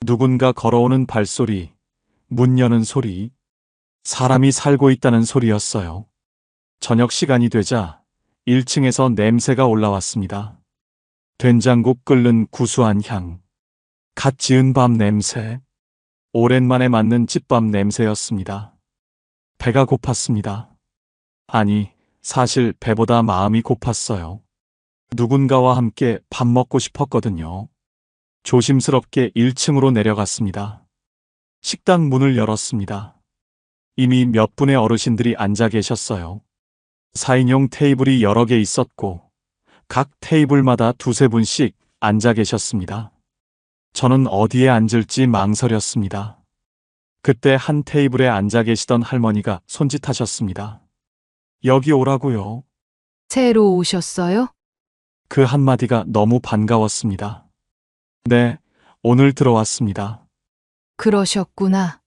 누군가 걸어오는 발소리, 문 여는 소리, 사람이 살고 있다는 소리였어요. 저녁 시간이 되자 1층에서 냄새가 올라왔습니다. 된장국 끓는 구수한 향, 갓 지은 밥 냄새, 오랜만에 맡는 집밥 냄새였습니다. 배가 고팠습니다. 아니, 사실 배보다 마음이 고팠어요. 누군가와 함께 밥 먹고 싶었거든요. 조심스럽게 1층으로 내려갔습니다. 식당 문을 열었습니다. 이미 몇 분의 어르신들이 앉아 계셨어요. 4인용 테이블이 여러 개 있었고 각 테이블마다 두세 분씩 앉아 계셨습니다. 저는 어디에 앉을지 망설였습니다. 그때 한 테이블에 앉아 계시던 할머니가 손짓하셨습니다. 여기 오라고요. 새로 오셨어요? 그 한마디가 너무 반가웠습니다. 네, 오늘 들어왔습니다. 그러셨구나.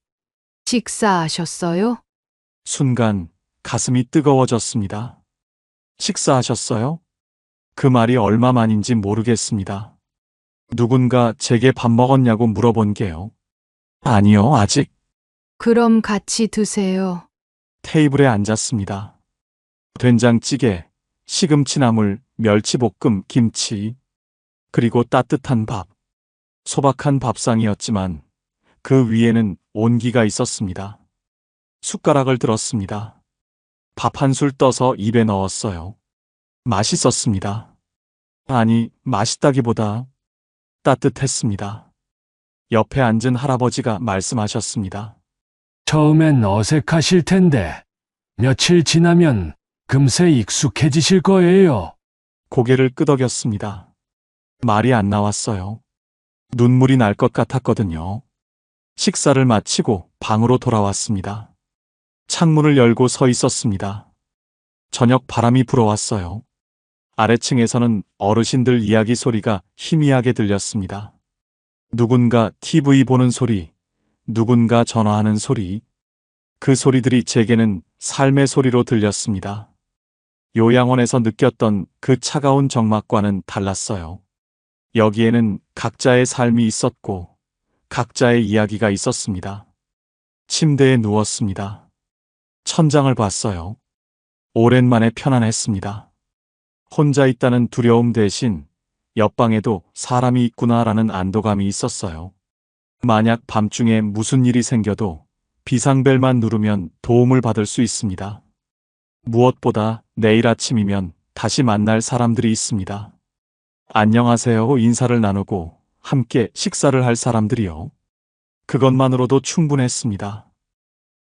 식사하셨어요? 순간 가슴이 뜨거워졌습니다. 식사하셨어요? 그 말이 얼마만인지 모르겠습니다. 누군가 제게 밥 먹었냐고 물어본 게요. 아니요, 아직. 그럼 같이 드세요. 테이블에 앉았습니다. 된장찌개, 시금치나물, 멸치볶음, 김치, 그리고 따뜻한 밥. 소박한 밥상이었지만 그 위에는 온기가 있었습니다. 숟가락을 들었습니다. 밥 한 술 떠서 입에 넣었어요. 맛있었습니다. 아니, 맛있다기보다 따뜻했습니다. 옆에 앉은 할아버지가 말씀하셨습니다. 처음엔 어색하실 텐데 며칠 지나면 금세 익숙해지실 거예요. 고개를 끄덕였습니다. 말이 안 나왔어요. 눈물이 날 것 같았거든요. 식사를 마치고 방으로 돌아왔습니다. 창문을 열고 서 있었습니다. 저녁 바람이 불어왔어요. 아래층에서는 어르신들 이야기 소리가 희미하게 들렸습니다. 누군가 TV 보는 소리, 누군가 전화하는 소리. 그 소리들이 제게는 삶의 소리로 들렸습니다. 요양원에서 느꼈던 그 차가운 정막과는 달랐어요. 여기에는 각자의 삶이 있었고 각자의 이야기가 있었습니다. 침대에 누웠습니다. 천장을 봤어요. 오랜만에 편안했습니다. 혼자 있다는 두려움 대신 옆방에도 사람이 있구나라는 안도감이 있었어요. 만약 밤중에 무슨 일이 생겨도 비상벨만 누르면 도움을 받을 수 있습니다. 무엇보다 내일 아침이면 다시 만날 사람들이 있습니다. 안녕하세요 인사를 나누고 함께 식사를 할 사람들이요. 그것만으로도 충분했습니다.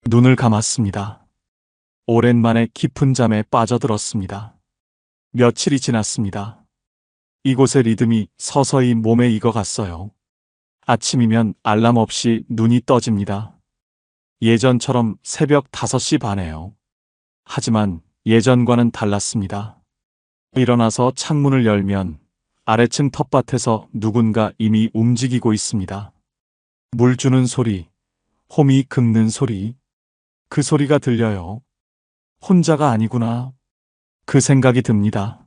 눈을 감았습니다. 오랜만에 깊은 잠에 빠져들었습니다. 며칠이 지났습니다. 이곳의 리듬이 서서히 몸에 익어갔어요. 아침이면 알람 없이 눈이 떠집니다. 예전처럼 새벽 5시 반에요. 하지만 예전과는 달랐습니다. 일어나서 창문을 열면 아래층 텃밭에서 누군가 이미 움직이고 있습니다. 물 주는 소리, 홈이 긁는 소리, 그 소리가 들려요. 혼자가 아니구나. 그 생각이 듭니다.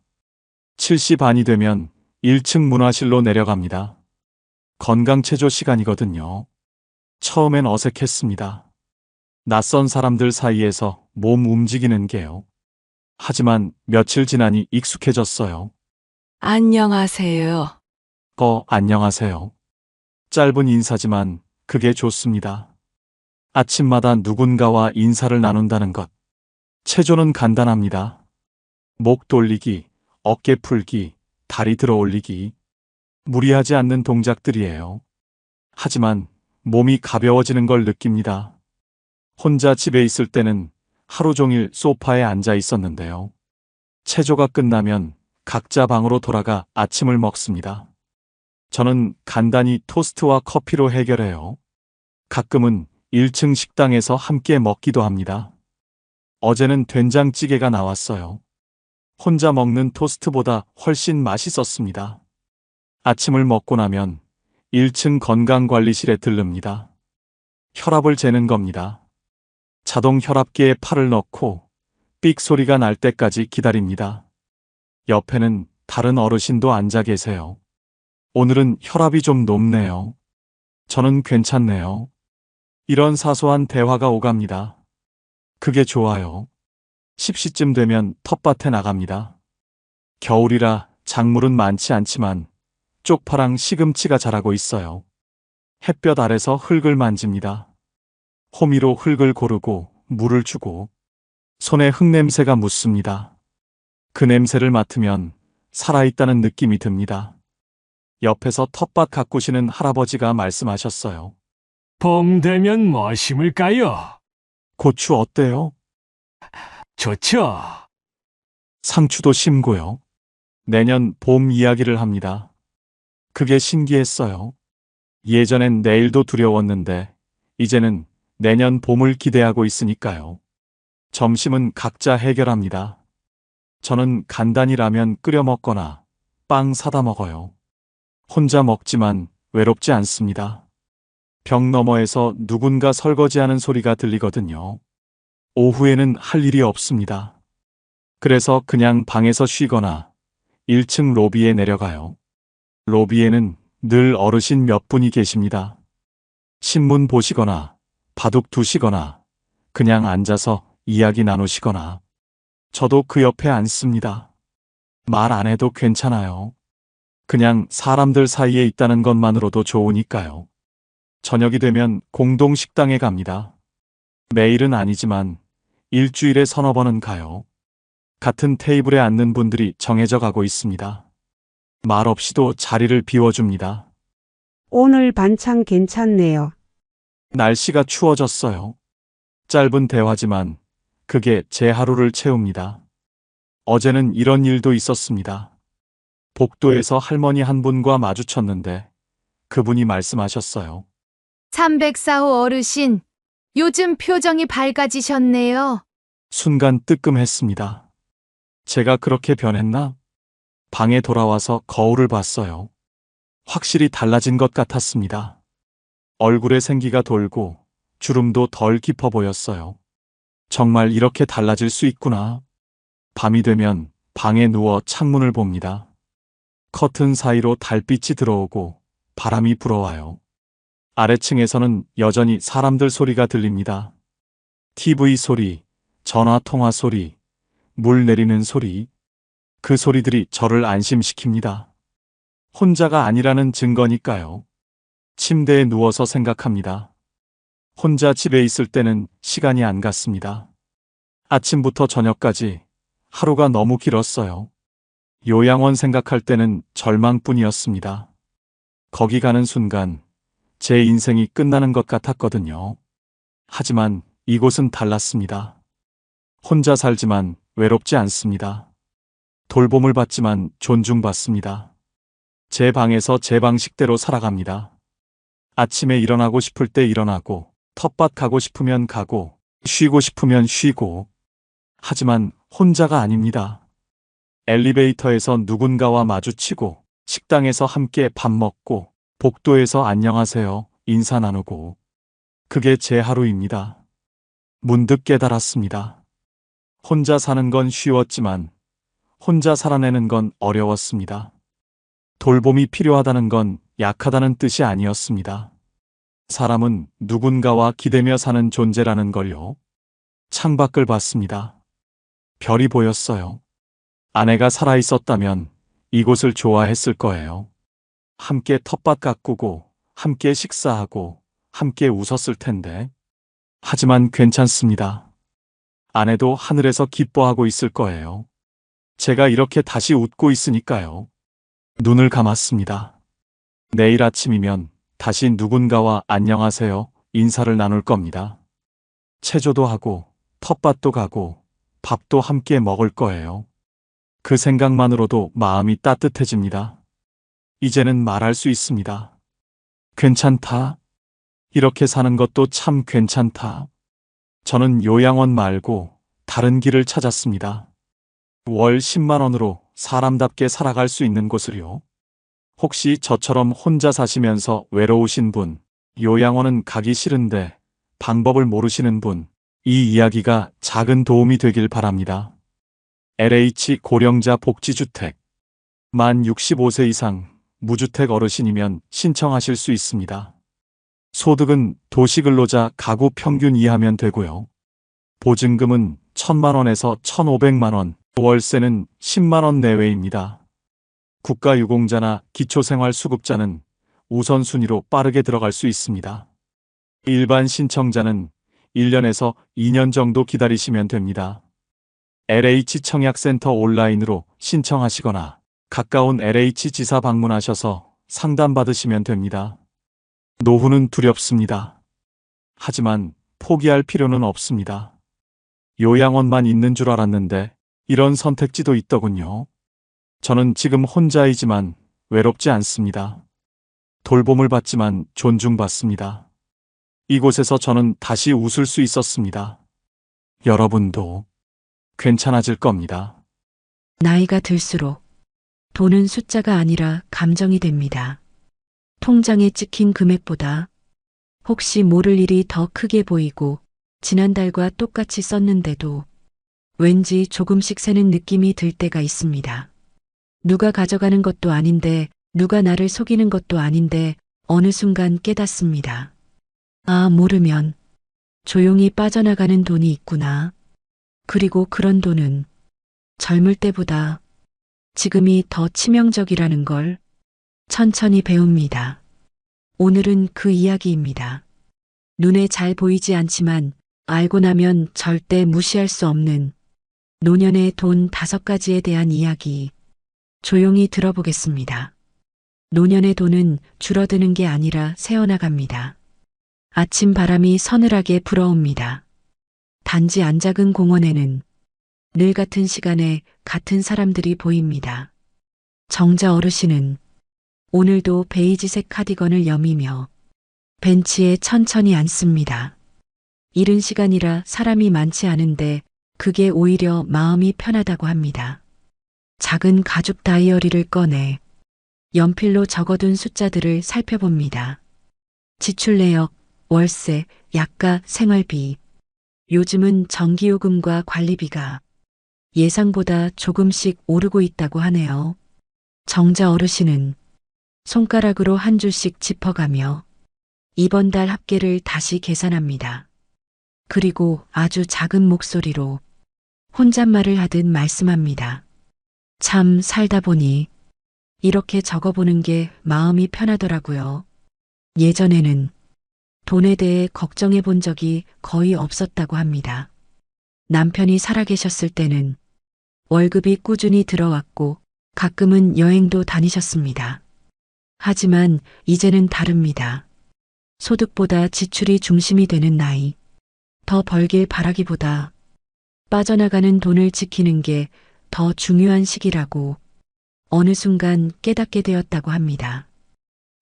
7시 반이 되면 1층 문화실로 내려갑니다. 건강체조 시간이거든요. 처음엔 어색했습니다. 낯선 사람들 사이에서 몸 움직이는 게요. 하지만 며칠 지나니 익숙해졌어요. 안녕하세요. 안녕하세요. 짧은 인사지만 그게 좋습니다. 아침마다 누군가와 인사를 나눈다는 것. 체조는 간단합니다. 목 돌리기, 어깨 풀기, 다리 들어 올리기. 무리하지 않는 동작들이에요. 하지만 몸이 가벼워지는 걸 느낍니다. 혼자 집에 있을 때는 하루 종일 소파에 앉아 있었는데요. 체조가 끝나면 각자 방으로 돌아가 아침을 먹습니다. 저는 간단히 토스트와 커피로 해결해요. 가끔은 1층 식당에서 함께 먹기도 합니다. 어제는 된장찌개가 나왔어요. 혼자 먹는 토스트보다 훨씬 맛있었습니다. 아침을 먹고 나면 1층 건강관리실에 들릅니다. 혈압을 재는 겁니다. 자동 혈압계에 팔을 넣고 삑 소리가 날 때까지 기다립니다. 옆에는 다른 어르신도 앉아 계세요. 오늘은 혈압이 좀 높네요. 저는 괜찮네요. 이런 사소한 대화가 오갑니다. 그게 좋아요. 10시쯤 되면 텃밭에 나갑니다. 겨울이라 작물은 많지 않지만 쪽파랑 시금치가 자라고 있어요. 햇볕 아래서 흙을 만집니다. 호미로 흙을 고르고 물을 주고 손에 흙냄새가 묻습니다. 그 냄새를 맡으면 살아있다는 느낌이 듭니다. 옆에서 텃밭 가꾸시는 할아버지가 말씀하셨어요. 봄 되면 뭐 심을까요? 고추 어때요? 좋죠. 상추도 심고요. 내년 봄 이야기를 합니다. 그게 신기했어요. 예전엔 내일도 두려웠는데 이제는 내년 봄을 기대하고 있으니까요. 점심은 각자 해결합니다. 저는 간단히 라면 끓여 먹거나 빵 사다 먹어요. 혼자 먹지만 외롭지 않습니다. 벽 너머에서 누군가 설거지하는 소리가 들리거든요. 오후에는 할 일이 없습니다. 그래서 그냥 방에서 쉬거나 1층 로비에 내려가요. 로비에는 늘 어르신 몇 분이 계십니다. 신문 보시거나 바둑 두시거나 그냥 앉아서 이야기 나누시거나 저도 그 옆에 앉습니다. 말 안 해도 괜찮아요. 그냥 사람들 사이에 있다는 것만으로도 좋으니까요. 저녁이 되면 공동 식당에 갑니다. 매일은 아니지만 일주일에 서너 번은 가요. 같은 테이블에 앉는 분들이 정해져 가고 있습니다. 말 없이도 자리를 비워줍니다. 오늘 반찬 괜찮네요. 날씨가 추워졌어요. 짧은 대화지만 그게 제 하루를 채웁니다. 어제는 이런 일도 있었습니다. 복도에서 할머니 한 분과 마주쳤는데 그분이 말씀하셨어요. 304호 어르신, 요즘 표정이 밝아지셨네요. 순간 뜨끔했습니다. 제가 그렇게 변했나? 방에 돌아와서 거울을 봤어요. 확실히 달라진 것 같았습니다. 얼굴에 생기가 돌고 주름도 덜 깊어 보였어요. 정말 이렇게 달라질 수 있구나. 밤이 되면 방에 누워 창문을 봅니다. 커튼 사이로 달빛이 들어오고 바람이 불어와요. 아래층에서는 여전히 사람들 소리가 들립니다. TV 소리, 전화 통화 소리, 물 내리는 소리. 그 소리들이 저를 안심시킵니다. 혼자가 아니라는 증거니까요. 침대에 누워서 생각합니다. 혼자 집에 있을 때는 시간이 안 갔습니다. 아침부터 저녁까지 하루가 너무 길었어요. 요양원 생각할 때는 절망뿐이었습니다. 거기 가는 순간 제 인생이 끝나는 것 같았거든요. 하지만 이곳은 달랐습니다. 혼자 살지만 외롭지 않습니다. 돌봄을 받지만 존중받습니다. 제 방에서 제 방식대로 살아갑니다. 아침에 일어나고 싶을 때 일어나고, 텃밭 가고 싶으면 가고, 쉬고 싶으면 쉬고. 하지만 혼자가 아닙니다. 엘리베이터에서 누군가와 마주치고, 식당에서 함께 밥 먹고, 복도에서 안녕하세요 인사 나누고. 그게 제 하루입니다. 문득 깨달았습니다. 혼자 사는 건 쉬웠지만 혼자 살아내는 건 어려웠습니다. 돌봄이 필요하다는 건 약하다는 뜻이 아니었습니다. 사람은 누군가와 기대며 사는 존재라는 걸요. 창밖을 봤습니다. 별이 보였어요. 아내가 살아있었다면 이곳을 좋아했을 거예요. 함께 텃밭 가꾸고, 함께 식사하고, 함께 웃었을 텐데. 하지만 괜찮습니다. 아내도 하늘에서 기뻐하고 있을 거예요. 제가 이렇게 다시 웃고 있으니까요. 눈을 감았습니다. 내일 아침이면 다시 누군가와 안녕하세요 인사를 나눌 겁니다. 체조도 하고, 텃밭도 가고, 밥도 함께 먹을 거예요. 그 생각만으로도 마음이 따뜻해집니다. 이제는 말할 수 있습니다. 괜찮다. 이렇게 사는 것도 참 괜찮다. 저는 요양원 말고 다른 길을 찾았습니다. 월 10만 원으로 사람답게 살아갈 수 있는 곳을요. 혹시 저처럼 혼자 사시면서 외로우신 분, 요양원은 가기 싫은데 방법을 모르시는 분, 이 이야기가 작은 도움이 되길 바랍니다. LH 고령자 복지주택. 만 65세 이상 무주택 어르신이면 신청하실 수 있습니다. 소득은 도시근로자 가구 평균 이하면 되고요. 보증금은 1,000만 원에서 1,500만 원, 월세는 10만 원 내외입니다. 국가유공자나 기초생활수급자는 우선순위로 빠르게 들어갈 수 있습니다. 일반 신청자는 1년에서 2년 정도 기다리시면 됩니다. LH 청약센터 온라인으로 신청하시거나 가까운 LH 지사 방문하셔서 상담받으시면 됩니다. 노후는 두렵습니다. 하지만 포기할 필요는 없습니다. 요양원만 있는 줄 알았는데 이런 선택지도 있더군요. 저는 지금 혼자이지만 외롭지 않습니다. 돌봄을 받지만 존중받습니다. 이곳에서 저는 다시 웃을 수 있었습니다. 여러분도 괜찮아질 겁니다. 나이가 들수록 돈은 숫자가 아니라 감정이 됩니다. 통장에 찍힌 금액보다 혹시 모를 일이 더 크게 보이고 지난달과 똑같이 썼는데도 왠지 조금씩 새는 느낌이 들 때가 있습니다. 누가 가져가는 것도 아닌데 누가 나를 속이는 것도 아닌데 어느 순간 깨닫습니다. 아, 모르면 조용히 빠져나가는 돈이 있구나. 그리고 그런 돈은 젊을 때보다 지금이 더 치명적이라는 걸 천천히 배웁니다. 오늘은 그 이야기입니다. 눈에 잘 보이지 않지만 알고 나면 절대 무시할 수 없는 노년의 돈 5가지에 대한 이야기 조용히 들어보겠습니다. 노년의 돈은 줄어드는 게 아니라 새어나갑니다. 아침 바람이 서늘하게 불어옵니다. 단지 안 작은 공원에는 늘 같은 시간에 같은 사람들이 보입니다. 정자 어르신은 오늘도 베이지색 카디건을 여미며 벤치에 천천히 앉습니다. 이른 시간이라 사람이 많지 않은데 그게 오히려 마음이 편하다고 합니다. 작은 가죽 다이어리를 꺼내 연필로 적어둔 숫자들을 살펴봅니다. 지출 내역, 월세, 약가, 생활비. 요즘은 전기요금과 관리비가 예상보다 조금씩 오르고 있다고 하네요. 정자 어르신은 손가락으로 한 줄씩 짚어가며 이번 달 합계를 다시 계산합니다. 그리고 아주 작은 목소리로 혼잣말을 하듯 말씀합니다. 참 살다 보니 이렇게 적어보는 게 마음이 편하더라고요. 예전에는 돈에 대해 걱정해 본 적이 거의 없었다고 합니다. 남편이 살아계셨을 때는 월급이 꾸준히 들어왔고 가끔은 여행도 다니셨습니다. 하지만 이제는 다릅니다. 소득보다 지출이 중심이 되는 나이. 더 벌길 바라기보다 빠져나가는 돈을 지키는 게 더 중요한 시기라고 어느 순간 깨닫게 되었다고 합니다.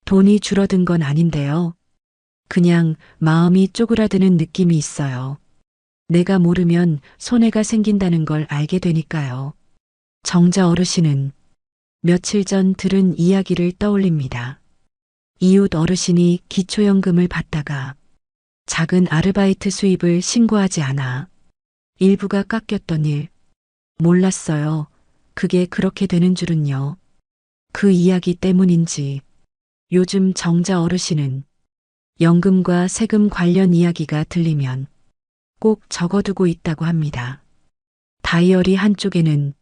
돈이 줄어든 건 아닌데요. 그냥 마음이 쪼그라드는 느낌이 있어요. 내가 모르면 손해가 생긴다는 걸 알게 되니까요. 정자 어르신은 며칠 전 들은 이야기를 떠올립니다. 이웃 어르신이 기초연금을 받다가 작은 아르바이트 수입을 신고하지 않아 일부가 깎였던 일. 몰랐어요. 그게 그렇게 되는 줄은요. 그 이야기 때문인지 요즘 정자 어르신은 연금과 세금 관련 이야기가 들리면 꼭 적어두고 있다고 합니다. 다이어리 한쪽에는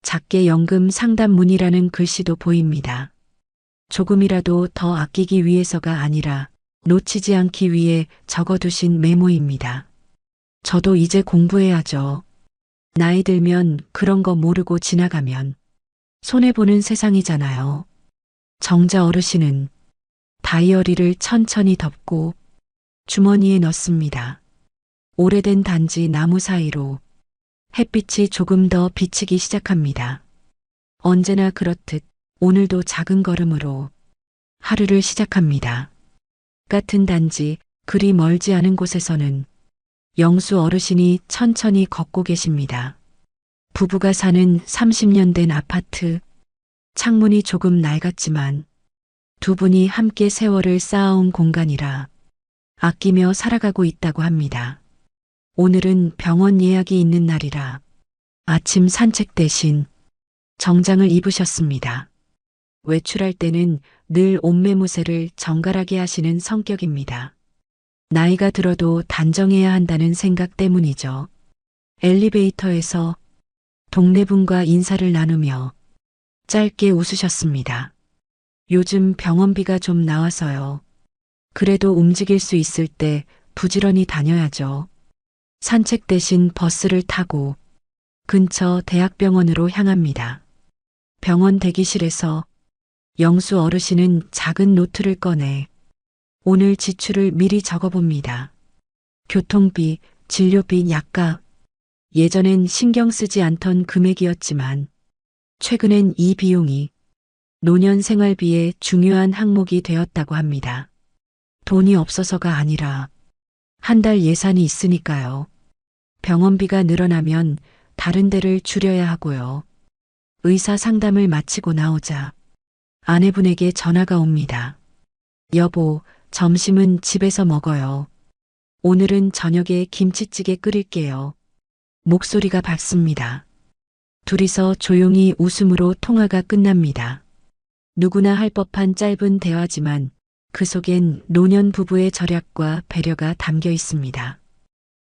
작게 연금 상담문이라는 글씨도 보입니다. 조금이라도 더 아끼기 위해서가 아니라 놓치지 않기 위해 적어두신 메모입니다. 저도 이제 공부해야죠. 나이 들면 그런 거 모르고 지나가면 손해보는 세상이잖아요. 정자 어르신은 다이어리를 천천히 덮고 주머니에 넣습니다. 오래된 단지 나무 사이로 햇빛이 조금 더 비치기 시작합니다. 언제나 그렇듯 오늘도 작은 걸음으로 하루를 시작합니다. 같은 단지 그리 멀지 않은 곳에서는 영수 어르신이 천천히 걷고 계십니다. 부부가 사는 30년 된 아파트. 창문이 조금 낡았지만 두 분이 함께 세월을 쌓아온 공간이라 아끼며 살아가고 있다고 합니다. 오늘은 병원 예약이 있는 날이라 아침 산책 대신 정장을 입으셨습니다. 외출할 때는 늘 옷매무새를 정갈하게 하시는 성격입니다. 나이가 들어도 단정해야 한다는 생각 때문이죠. 엘리베이터에서 동네분과 인사를 나누며 짧게 웃으셨습니다. 요즘 병원비가 좀 나와서요. 그래도 움직일 수 있을 때 부지런히 다녀야죠. 산책 대신 버스를 타고 근처 대학병원으로 향합니다. 병원 대기실에서 영수 어르신은 작은 노트를 꺼내 오늘 지출을 미리 적어봅니다. 교통비, 진료비, 약값. 예전엔 신경 쓰지 않던 금액이었지만 최근엔 이 비용이 노년 생활비의 중요한 항목이 되었다고 합니다. 돈이 없어서가 아니라 한 달 예산이 있으니까요. 병원비가 늘어나면 다른 데를 줄여야 하고요. 의사 상담을 마치고 나오자 아내분에게 전화가 옵니다. 여보, 점심은 집에서 먹어요. 오늘은 저녁에 김치찌개 끓일게요. 목소리가 밝습니다. 둘이서 조용히 웃음으로 통화가 끝납니다. 누구나 할 법한 짧은 대화지만 그 속엔 노년 부부의 절약과 배려가 담겨 있습니다.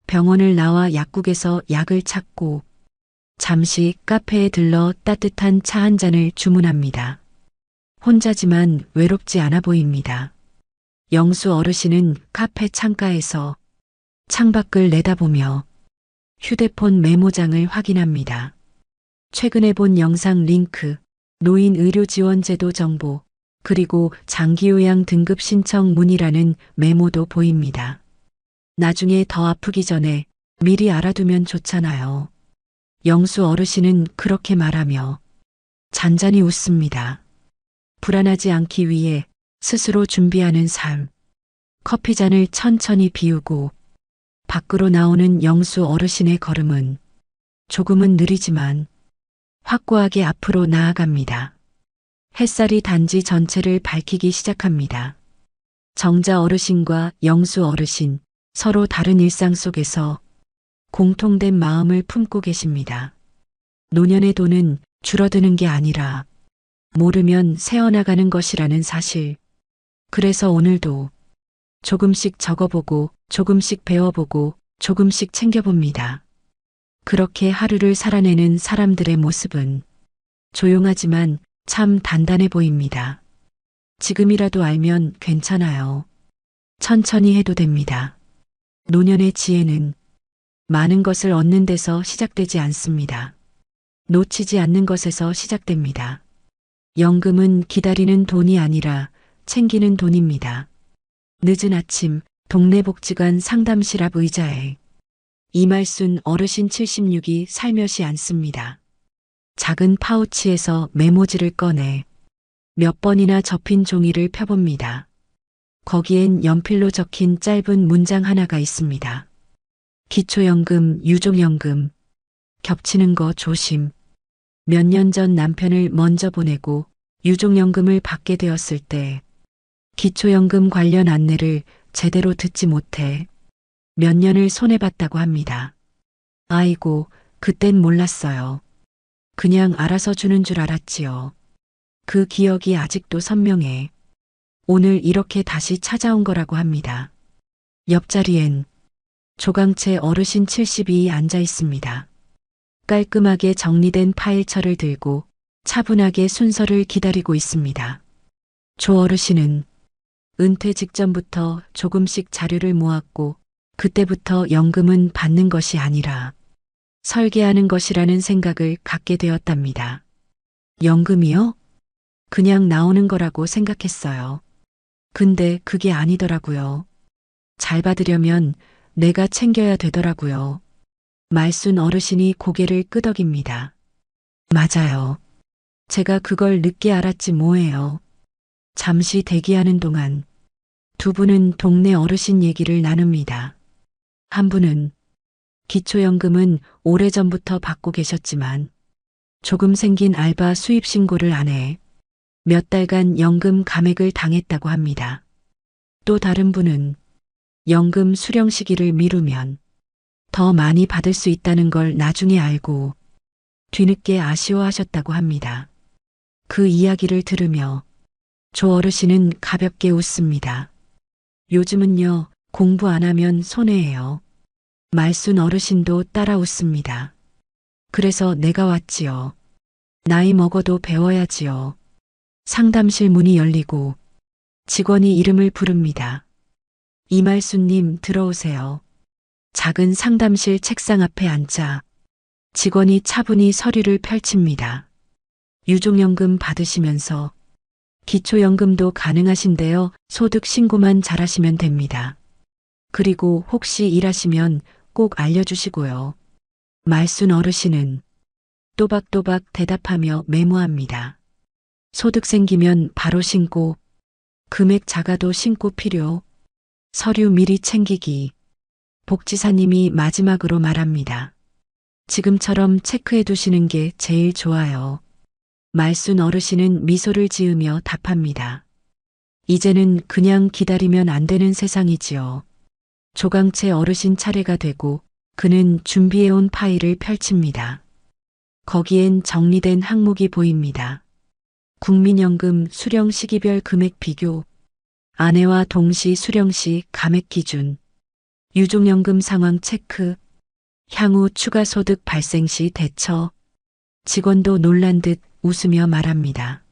병원을 나와 약국에서 약을 찾고 잠시 카페에 들러 따뜻한 차 한 잔을 주문합니다. 혼자지만 외롭지 않아 보입니다. 영수 어르신은 카페 창가에서 창밖을 내다보며 휴대폰 메모장을 확인합니다. 최근에 본 영상 링크, 노인 의료지원제도 정보, 그리고 장기요양 등급 신청 문의라는 메모도 보입니다. 나중에 더 아프기 전에 미리 알아두면 좋잖아요. 영수 어르신은 그렇게 말하며 잔잔히 웃습니다. 불안하지 않기 위해 스스로 준비하는 삶. 커피잔을 천천히 비우고 밖으로 나오는 영수 어르신의 걸음은 조금은 느리지만 확고하게 앞으로 나아갑니다. 햇살이 단지 전체를 밝히기 시작합니다. 정자 어르신과 영수 어르신, 서로 다른 일상 속에서 공통된 마음을 품고 계십니다. 노년의 돈은 줄어드는 게 아니라 모르면 새어나가는 것이라는 사실. 그래서 오늘도 조금씩 적어보고, 조금씩 배워보고, 조금씩 챙겨봅니다. 그렇게 하루를 살아내는 사람들의 모습은 조용하지만 참 단단해 보입니다. 지금이라도 알면 괜찮아요. 천천히 해도 됩니다. 노년의 지혜는 많은 것을 얻는 데서 시작되지 않습니다. 놓치지 않는 것에서 시작됩니다. 연금은 기다리는 돈이 아니라 챙기는 돈입니다. 늦은 아침 동네 복지관 상담실 앞 의자에 이말순 어르신 76이 살며시 앉습니다. 작은 파우치에서 메모지를 꺼내 몇 번이나 접힌 종이를 펴봅니다. 거기엔 연필로 적힌 짧은 문장 하나가 있습니다. 기초연금, 유족연금, 겹치는 거 조심. 몇 년 전 남편을 먼저 보내고 유족연금을 받게 되었을 때 기초연금 관련 안내를 제대로 듣지 못해 몇 년을 손해봤다고 합니다. 아이고, 그땐 몰랐어요. 그냥 알아서 주는 줄 알았지요. 그 기억이 아직도 선명해. 오늘 이렇게 다시 찾아온 거라고 합니다. 옆자리엔 조강채 어르신 72이 앉아 있습니다. 깔끔하게 정리된 파일철을 들고 차분하게 순서를 기다리고 있습니다. 조 어르신은 은퇴 직전부터 조금씩 자료를 모았고 그때부터 연금은 받는 것이 아니라 설계하는 것이라는 생각을 갖게 되었답니다. 연금이요? 그냥 나오는 거라고 생각했어요. 근데 그게 아니더라고요. 잘 받으려면 내가 챙겨야 되더라고요. 말순 어르신이 고개를 끄덕입니다. 맞아요. 제가 그걸 늦게 알았지 뭐예요. 잠시 대기하는 동안 두 분은 동네 어르신 얘기를 나눕니다. 한 분은 기초연금은 오래전부터 받고 계셨지만 조금 생긴 알바 수입 신고를 안 해 몇 달간 연금 감액을 당했다고 합니다. 또 다른 분은 연금 수령 시기를 미루면 더 많이 받을 수 있다는 걸 나중에 알고 뒤늦게 아쉬워하셨다고 합니다. 그 이야기를 들으며 조 어르신은 가볍게 웃습니다. 요즘은요, 공부 안 하면 손해예요. 말순 어르신도 따라 웃습니다. 그래서 내가 왔지요. 나이 먹어도 배워야지요. 상담실 문이 열리고 직원이 이름을 부릅니다. 이말순님 들어오세요. 작은 상담실 책상 앞에 앉자 직원이 차분히 서류를 펼칩니다. 유족연금 받으시면서 기초연금도 가능하신데요. 소득 신고만 잘하시면 됩니다. 그리고 혹시 일하시면 꼭 알려주시고요. 말순 어르신은 또박또박 대답하며 메모합니다. 소득 생기면 바로 신고, 금액 작아도 신고 필요, 서류 미리 챙기기. 복지사님이 마지막으로 말합니다. 지금처럼 체크해 두시는 게 제일 좋아요. 말순 어르신은 미소를 지으며 답합니다. 이제는 그냥 기다리면 안 되는 세상이지요. 조강채 어르신 차례가 되고 그는 준비해온 파일을 펼칩니다. 거기엔 정리된 항목이 보입니다. 국민연금 수령 시기별 금액 비교, 아내와 동시 수령 시 감액 기준, 유족연금 상황 체크, 향후 추가 소득 발생 시 대처. 직원도 놀란 듯 웃으며 말합니다.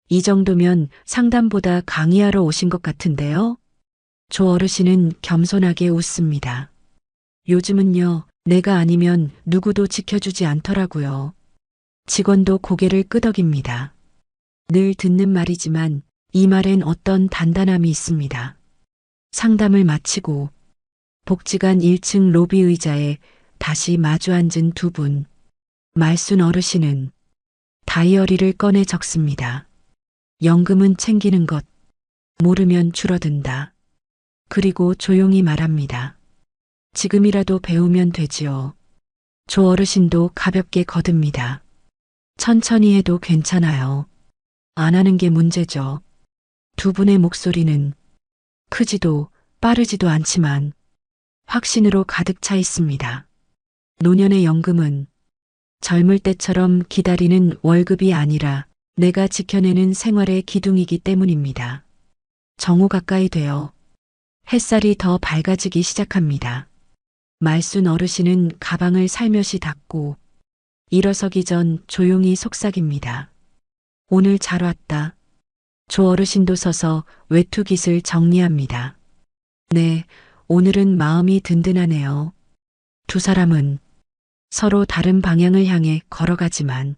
이 정도면 상담보다 강의하러 오신 것 같은데요? 조 어르신은 겸손하게 웃습니다. 요즘은요, 내가 아니면 누구도 지켜주지 않더라고요. 직원도 고개를 끄덕입니다. 늘 듣는 말이지만 이 말엔 어떤 단단함이 있습니다. 상담을 마치고 복지관 1층 로비 의자에 다시 마주 앉은 두 분. 말순 어르신은 다이어리를 꺼내 적습니다. 연금은 챙기는 것, 모르면 줄어든다. 그리고 조용히 말합니다. 지금이라도 배우면 되지요. 조 어르신도 가볍게 거듭니다. 천천히 해도 괜찮아요. 안 하는 게 문제죠. 두 분의 목소리는 크지도 빠르지도 않지만 확신으로 가득 차 있습니다. 노년의 연금은 젊을 때처럼 기다리는 월급이 아니라 내가 지켜내는 생활의 기둥이기 때문입니다. 정오 가까이 되어 햇살이 더 밝아지기 시작합니다. 말순 어르신은 가방을 살며시 닫고 일어서기 전 조용히 속삭입니다. 오늘 잘 왔다. 조 어르신도 서서 외투깃을 정리합니다. 네, 오늘은 마음이 든든하네요. 두 사람은 서로 다른 방향을 향해 걸어가지만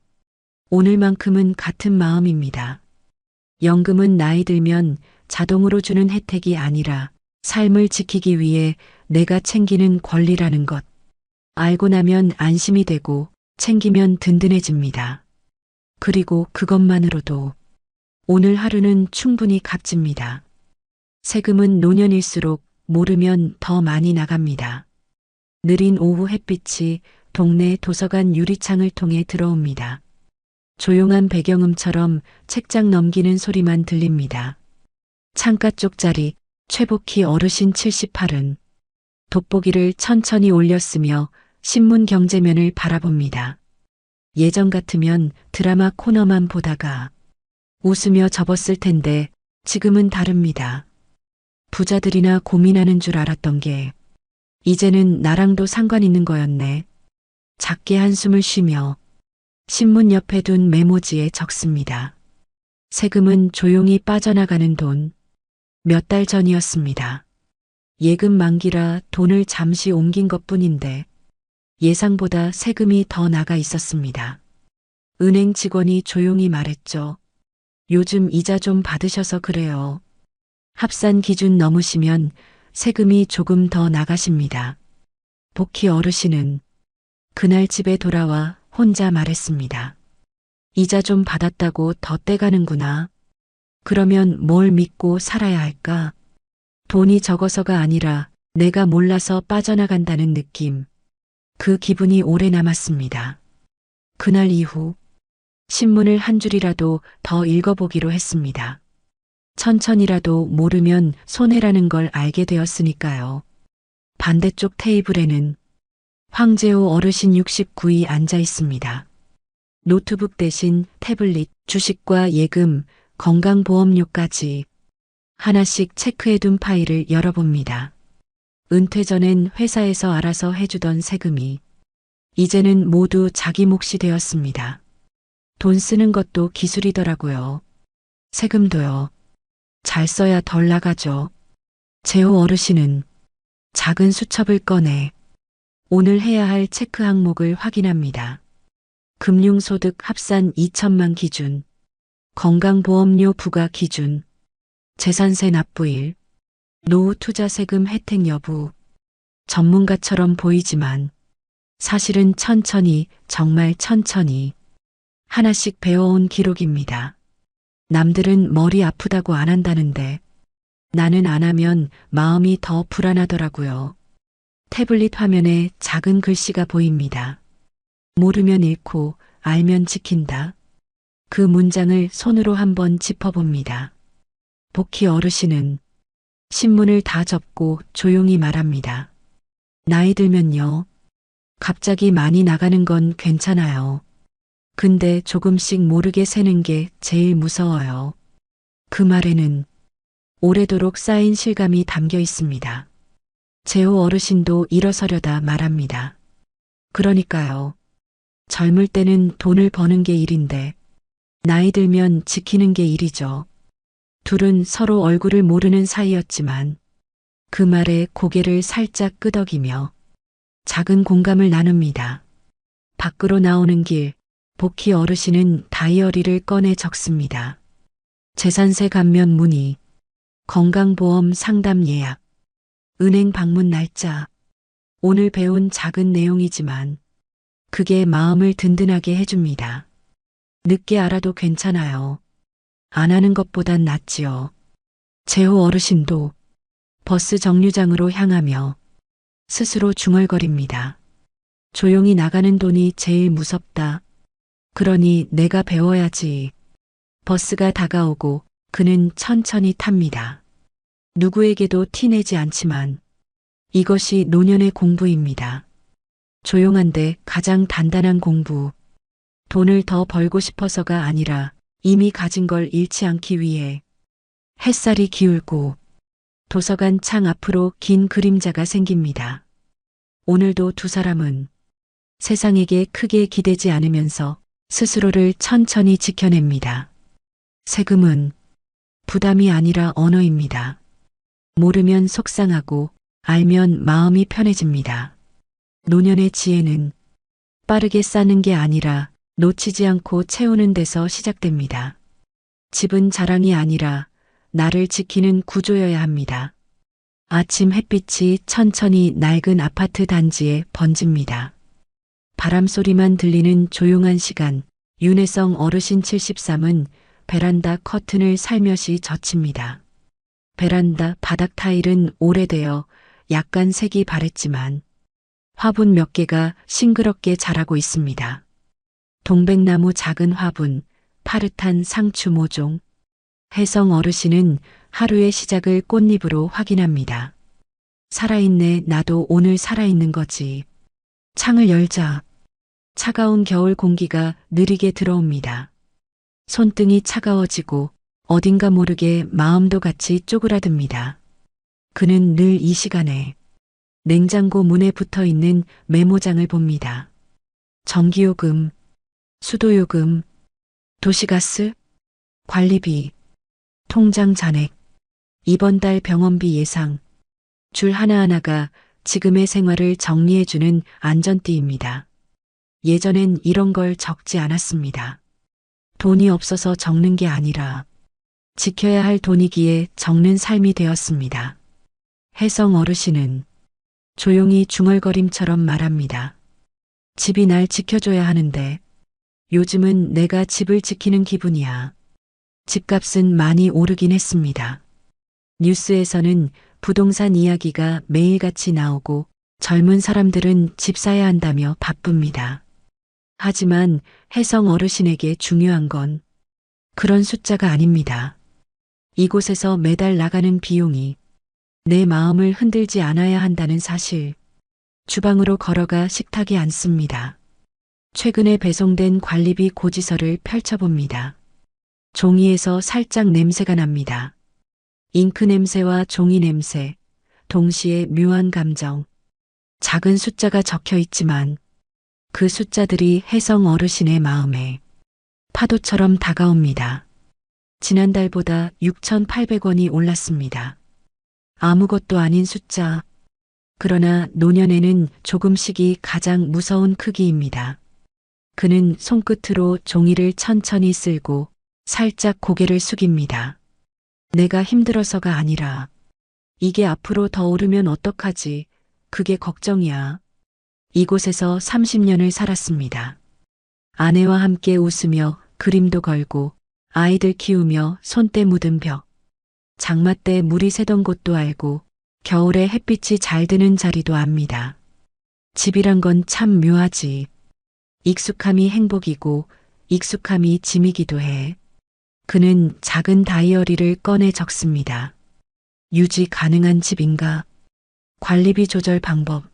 오늘만큼은 같은 마음입니다. 연금은 나이 들면 자동으로 주는 혜택이 아니라 삶을 지키기 위해 내가 챙기는 권리라는 것. 알고 나면 안심이 되고 챙기면 든든해집니다. 그리고 그것만으로도 오늘 하루는 충분히 값집니다. 세금은 노년일수록 모르면 더 많이 나갑니다. 느린 오후 햇빛이 동네 도서관 유리창을 통해 들어옵니다. 조용한 배경음처럼 책장 넘기는 소리만 들립니다. 창가 쪽 자리 최복희 어르신 78은 돋보기를 천천히 올렸으며 신문 경제면을 바라봅니다. 예전 같으면 드라마 코너만 보다가 웃으며 접었을 텐데 지금은 다릅니다. 부자들이나 고민하는 줄 알았던 게 이제는 나랑도 상관 있는 거였네. 작게 한숨을 쉬며 신문 옆에 둔 메모지에 적습니다. 세금은 조용히 빠져나가는 돈. 몇 달 전이었습니다. 예금 만기라 돈을 잠시 옮긴 것뿐인데 예상보다 세금이 더 나가 있었습니다. 은행 직원이 조용히 말했죠. 요즘 이자 좀 받으셔서 그래요. 합산 기준 넘으시면 세금이 조금 더 나가십니다. 복희 어르신은 그날 집에 돌아와 혼자 말했습니다. 이자 좀 받았다고 더 떼가는구나. 그러면 뭘 믿고 살아야 할까? 돈이 적어서가 아니라 내가 몰라서 빠져나간다는 느낌. 그 기분이 오래 남았습니다. 그날 이후 신문을 한 줄이라도 더 읽어보기로 했습니다. 천천히라도 모르면 손해라는 걸 알게 되었으니까요. 반대쪽 테이블에는 황재호 어르신 69이 앉아 있습니다. 노트북 대신 태블릿, 주식과 예금, 건강보험료까지 하나씩 체크해둔 파일을 열어봅니다. 은퇴 전엔 회사에서 알아서 해주던 세금이 이제는 모두 자기 몫이 되었습니다. 돈 쓰는 것도 기술이더라고요. 세금도요. 잘 써야 덜 나가죠. 재호 어르신은 작은 수첩을 꺼내 오늘 해야 할 체크 항목을 확인합니다. 금융소득 합산 2천만 기준, 건강보험료 부과 기준, 재산세 납부일, 노후 투자 세금 혜택 여부. 전문가처럼 보이지만 사실은 천천히, 정말 천천히 하나씩 배워온 기록입니다. 남들은 머리 아프다고 안 한다는데 나는 안 하면 마음이 더 불안하더라고요. 태블릿 화면에 작은 글씨가 보입니다. 모르면 잃고 알면 지킨다. 그 문장을 손으로 한번 짚어봅니다. 복희 어르신은 신문을 다 접고 조용히 말합니다. 나이 들면요. 갑자기 많이 나가는 건 괜찮아요. 근데 조금씩 모르게 새는 게 제일 무서워요. 그 말에는 오래도록 쌓인 실감이 담겨 있습니다. 재호 어르신도 일어서려다 말합니다. 그러니까요. 젊을 때는 돈을 버는 게 일인데 나이 들면 지키는 게 일이죠. 둘은 서로 얼굴을 모르는 사이였지만 그 말에 고개를 살짝 끄덕이며 작은 공감을 나눕니다. 밖으로 나오는 길, 복희 어르신은 다이어리를 꺼내 적습니다. 재산세 감면 문의, 건강보험 상담 예약, 은행 방문 날짜. 오늘 배운 작은 내용이지만 그게 마음을 든든하게 해줍니다. 늦게 알아도 괜찮아요. 안 하는 것보단 낫지요. 재호 어르신도 버스 정류장으로 향하며 스스로 중얼거립니다. 조용히 나가는 돈이 제일 무섭다. 그러니 내가 배워야지. 버스가 다가오고 그는 천천히 탑니다. 누구에게도 티내지 않지만 이것이 노년의 공부입니다. 조용한데 가장 단단한 공부. 돈을 더 벌고 싶어서가 아니라 이미 가진 걸 잃지 않기 위해. 햇살이 기울고 도서관 창 앞으로 긴 그림자가 생깁니다. 오늘도 두 사람은 세상에게 크게 기대지 않으면서 스스로를 천천히 지켜냅니다. 세금은 부담이 아니라 언어입니다. 모르면 속상하고 알면 마음이 편해집니다. 노년의 지혜는 빠르게 쌓는 게 아니라 놓치지 않고 채우는 데서 시작됩니다. 집은 자랑이 아니라 나를 지키는 구조여야 합니다. 아침 햇빛이 천천히 낡은 아파트 단지에 번집니다. 바람 소리만 들리는 조용한 시간, 윤혜성 어르신 73은 베란다 커튼을 살며시 젖힙니다. 베란다 바닥 타일은 오래되어 약간 색이 바랬지만 화분 몇 개가 싱그럽게 자라고 있습니다. 동백나무 작은 화분, 파릇한 상추 모종. 혜성 어르신은 하루의 시작을 꽃잎으로 확인합니다. 살아있네, 나도 오늘 살아있는 거지. 창을 열자 차가운 겨울 공기가 느리게 들어옵니다. 손등이 차가워지고 어딘가 모르게 마음도 같이 쪼그라듭니다. 그는 늘 이 시간에 냉장고 문에 붙어 있는 메모장을 봅니다. 전기요금, 수도요금, 도시가스, 관리비, 통장 잔액, 이번 달 병원비 예상, 줄 하나하나가 지금의 생활을 정리해주는 안전띠입니다. 예전엔 이런 걸 적지 않았습니다. 돈이 없어서 적는 게 아니라 지켜야 할 돈이기에 적는 삶이 되었습니다. 혜성 어르신은 조용히 중얼거림처럼 말합니다. 집이 날 지켜줘야 하는데 요즘은 내가 집을 지키는 기분이야. 집값은 많이 오르긴 했습니다. 뉴스에서는 부동산 이야기가 매일같이 나오고 젊은 사람들은 집 사야 한다며 바쁩니다. 하지만 혜성 어르신에게 중요한 건 그런 숫자가 아닙니다. 이곳에서 매달 나가는 비용이 내 마음을 흔들지 않아야 한다는 사실. 주방으로 걸어가 식탁에 앉습니다. 최근에 배송된 관리비 고지서를 펼쳐봅니다. 종이에서 살짝 냄새가 납니다. 잉크 냄새와 종이 냄새, 동시에 묘한 감정. 작은 숫자가 적혀 있지만 그 숫자들이 혜성 어르신의 마음에 파도처럼 다가옵니다. 지난달보다 6,800원이 올랐습니다. 아무것도 아닌 숫자. 그러나 노년에는 조금씩이 가장 무서운 크기입니다. 그는 손끝으로 종이를 천천히 쓸고 살짝 고개를 숙입니다. 내가 힘들어서가 아니라 이게 앞으로 더 오르면 어떡하지? 그게 걱정이야. 이곳에서 30년을 살았습니다. 아내와 함께 웃으며 그림도 걸고 아이들 키우며 손때 묻은 벽. 장마 때 물이 새던 곳도 알고 겨울에 햇빛이 잘 드는 자리도 압니다. 집이란 건 참 묘하지. 익숙함이 행복이고 익숙함이 짐이기도 해. 그는 작은 다이어리를 꺼내 적습니다. 유지 가능한 집인가? 관리비 조절 방법.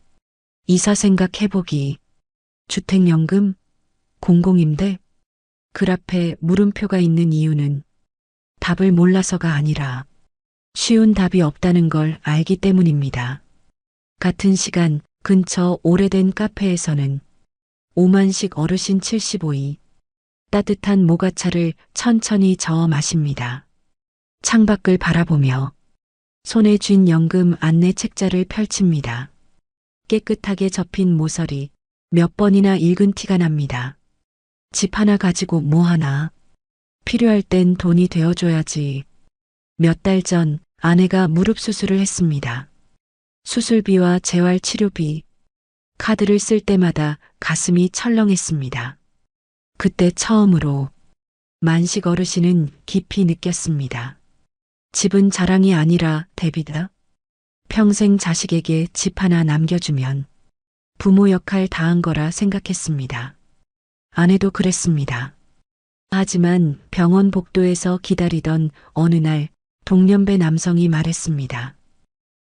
이사 생각 해보기. 주택연금? 공공임대? 글 앞에 물음표가 있는 이유는 답을 몰라서가 아니라 쉬운 답이 없다는 걸 알기 때문입니다. 같은 시간 근처 오래된 카페에서는 오만식 어르신 75이 따뜻한 모가차를 천천히 저어 마십니다. 창밖을 바라보며 손에 쥔 연금 안내 책자를 펼칩니다. 깨끗하게 접힌 모서리 몇 번이나 읽은 티가 납니다. 집 하나 가지고 뭐 하나. 필요할 땐 돈이 되어줘야지. 몇 달 전 아내가 무릎 수술을 했습니다. 수술비와 재활치료비, 카드를 쓸 때마다 가슴이 철렁했습니다. 그때 처음으로 만식 어르신은 깊이 느꼈습니다. 집은 자랑이 아니라 대비다. 평생 자식에게 집 하나 남겨주면 부모 역할 다한 거라 생각했습니다. 아내도 그랬습니다. 하지만 병원 복도에서 기다리던 어느 날 동년배 남성이 말했습니다.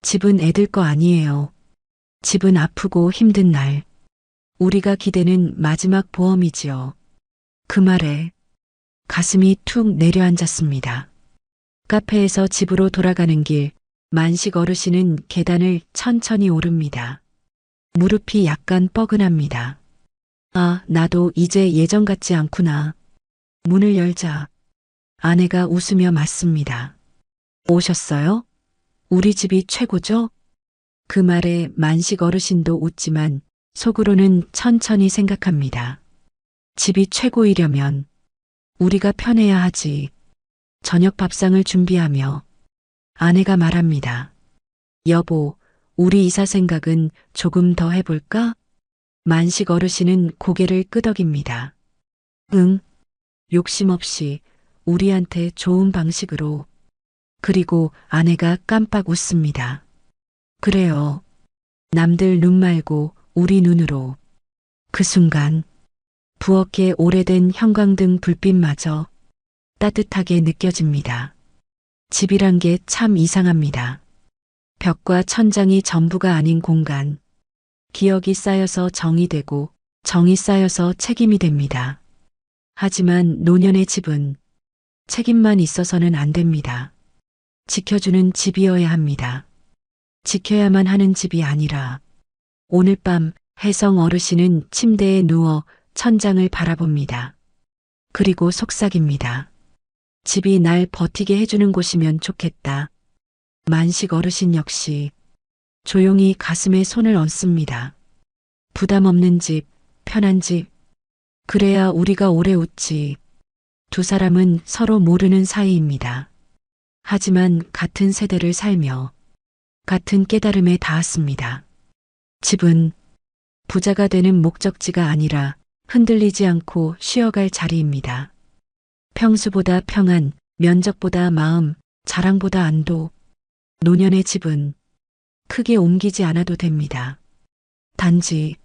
집은 애들 거 아니에요. 집은 아프고 힘든 날. 우리가 기대는 마지막 보험이지요. 그 말에 가슴이 툭 내려앉았습니다. 카페에서 집으로 돌아가는 길 만식 어르신은 계단을 천천히 오릅니다. 무릎이 약간 뻐근합니다. 아, 나도 이제 예전 같지 않구나. 문을 열자 아내가 웃으며 맞습니다. 오셨어요? 우리 집이 최고죠? 그 말에 만식 어르신도 웃지만 속으로는 천천히 생각합니다. 집이 최고이려면 우리가 편해야 하지. 저녁 밥상을 준비하며 아내가 말합니다. 여보, 우리 이사 생각은 조금 더 해볼까? 만식 어르신은 고개를 끄덕입니다. 응, 욕심 없이 우리한테 좋은 방식으로. 그리고 아내가 깜빡 웃습니다. 그래요. 남들 눈 말고 우리 눈으로. 그 순간 부엌에 오래된 형광등 불빛마저 따뜻하게 느껴집니다. 집이란 게 참 이상합니다. 벽과 천장이 전부가 아닌 공간. 기억이 쌓여서 정이 되고 정이 쌓여서 책임이 됩니다. 하지만 노년의 집은 책임만 있어서는 안 됩니다. 지켜주는 집이어야 합니다. 지켜야만 하는 집이 아니라. 오늘 밤 혜성 어르신은 침대에 누워 천장을 바라봅니다. 그리고 속삭입니다. 집이 날 버티게 해주는 곳이면 좋겠다. 만식 어르신 역시 조용히 가슴에 손을 얹습니다. 부담 없는 집, 편한 집. 그래야 우리가 오래 웃지. 두 사람은 서로 모르는 사이입니다. 하지만 같은 세대를 살며 같은 깨달음에 닿았습니다. 집은 부자가 되는 목적지가 아니라 흔들리지 않고 쉬어갈 자리입니다. 평수보다 평안, 면적보다 마음, 자랑보다 안도. 노년의 집은 크게 옮기지 않아도 됩니다. 단지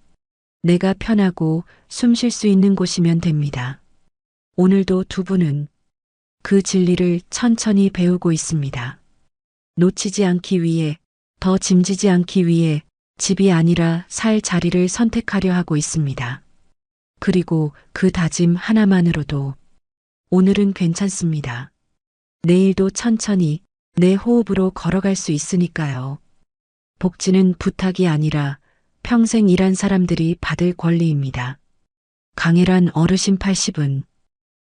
내가 편하고 숨 쉴 수 있는 곳이면 됩니다. 오늘도 두 분은 그 진리를 천천히 배우고 있습니다. 놓치지 않기 위해, 더 짐지지 않기 위해 집이 아니라 살 자리를 선택하려 하고 있습니다. 그리고 그 다짐 하나만으로도 오늘은 괜찮습니다. 내일도 천천히 내 호흡으로 걸어갈 수 있으니까요. 복지는 부탁이 아니라 평생 일한 사람들이 받을 권리입니다. 강혜란 어르신 80은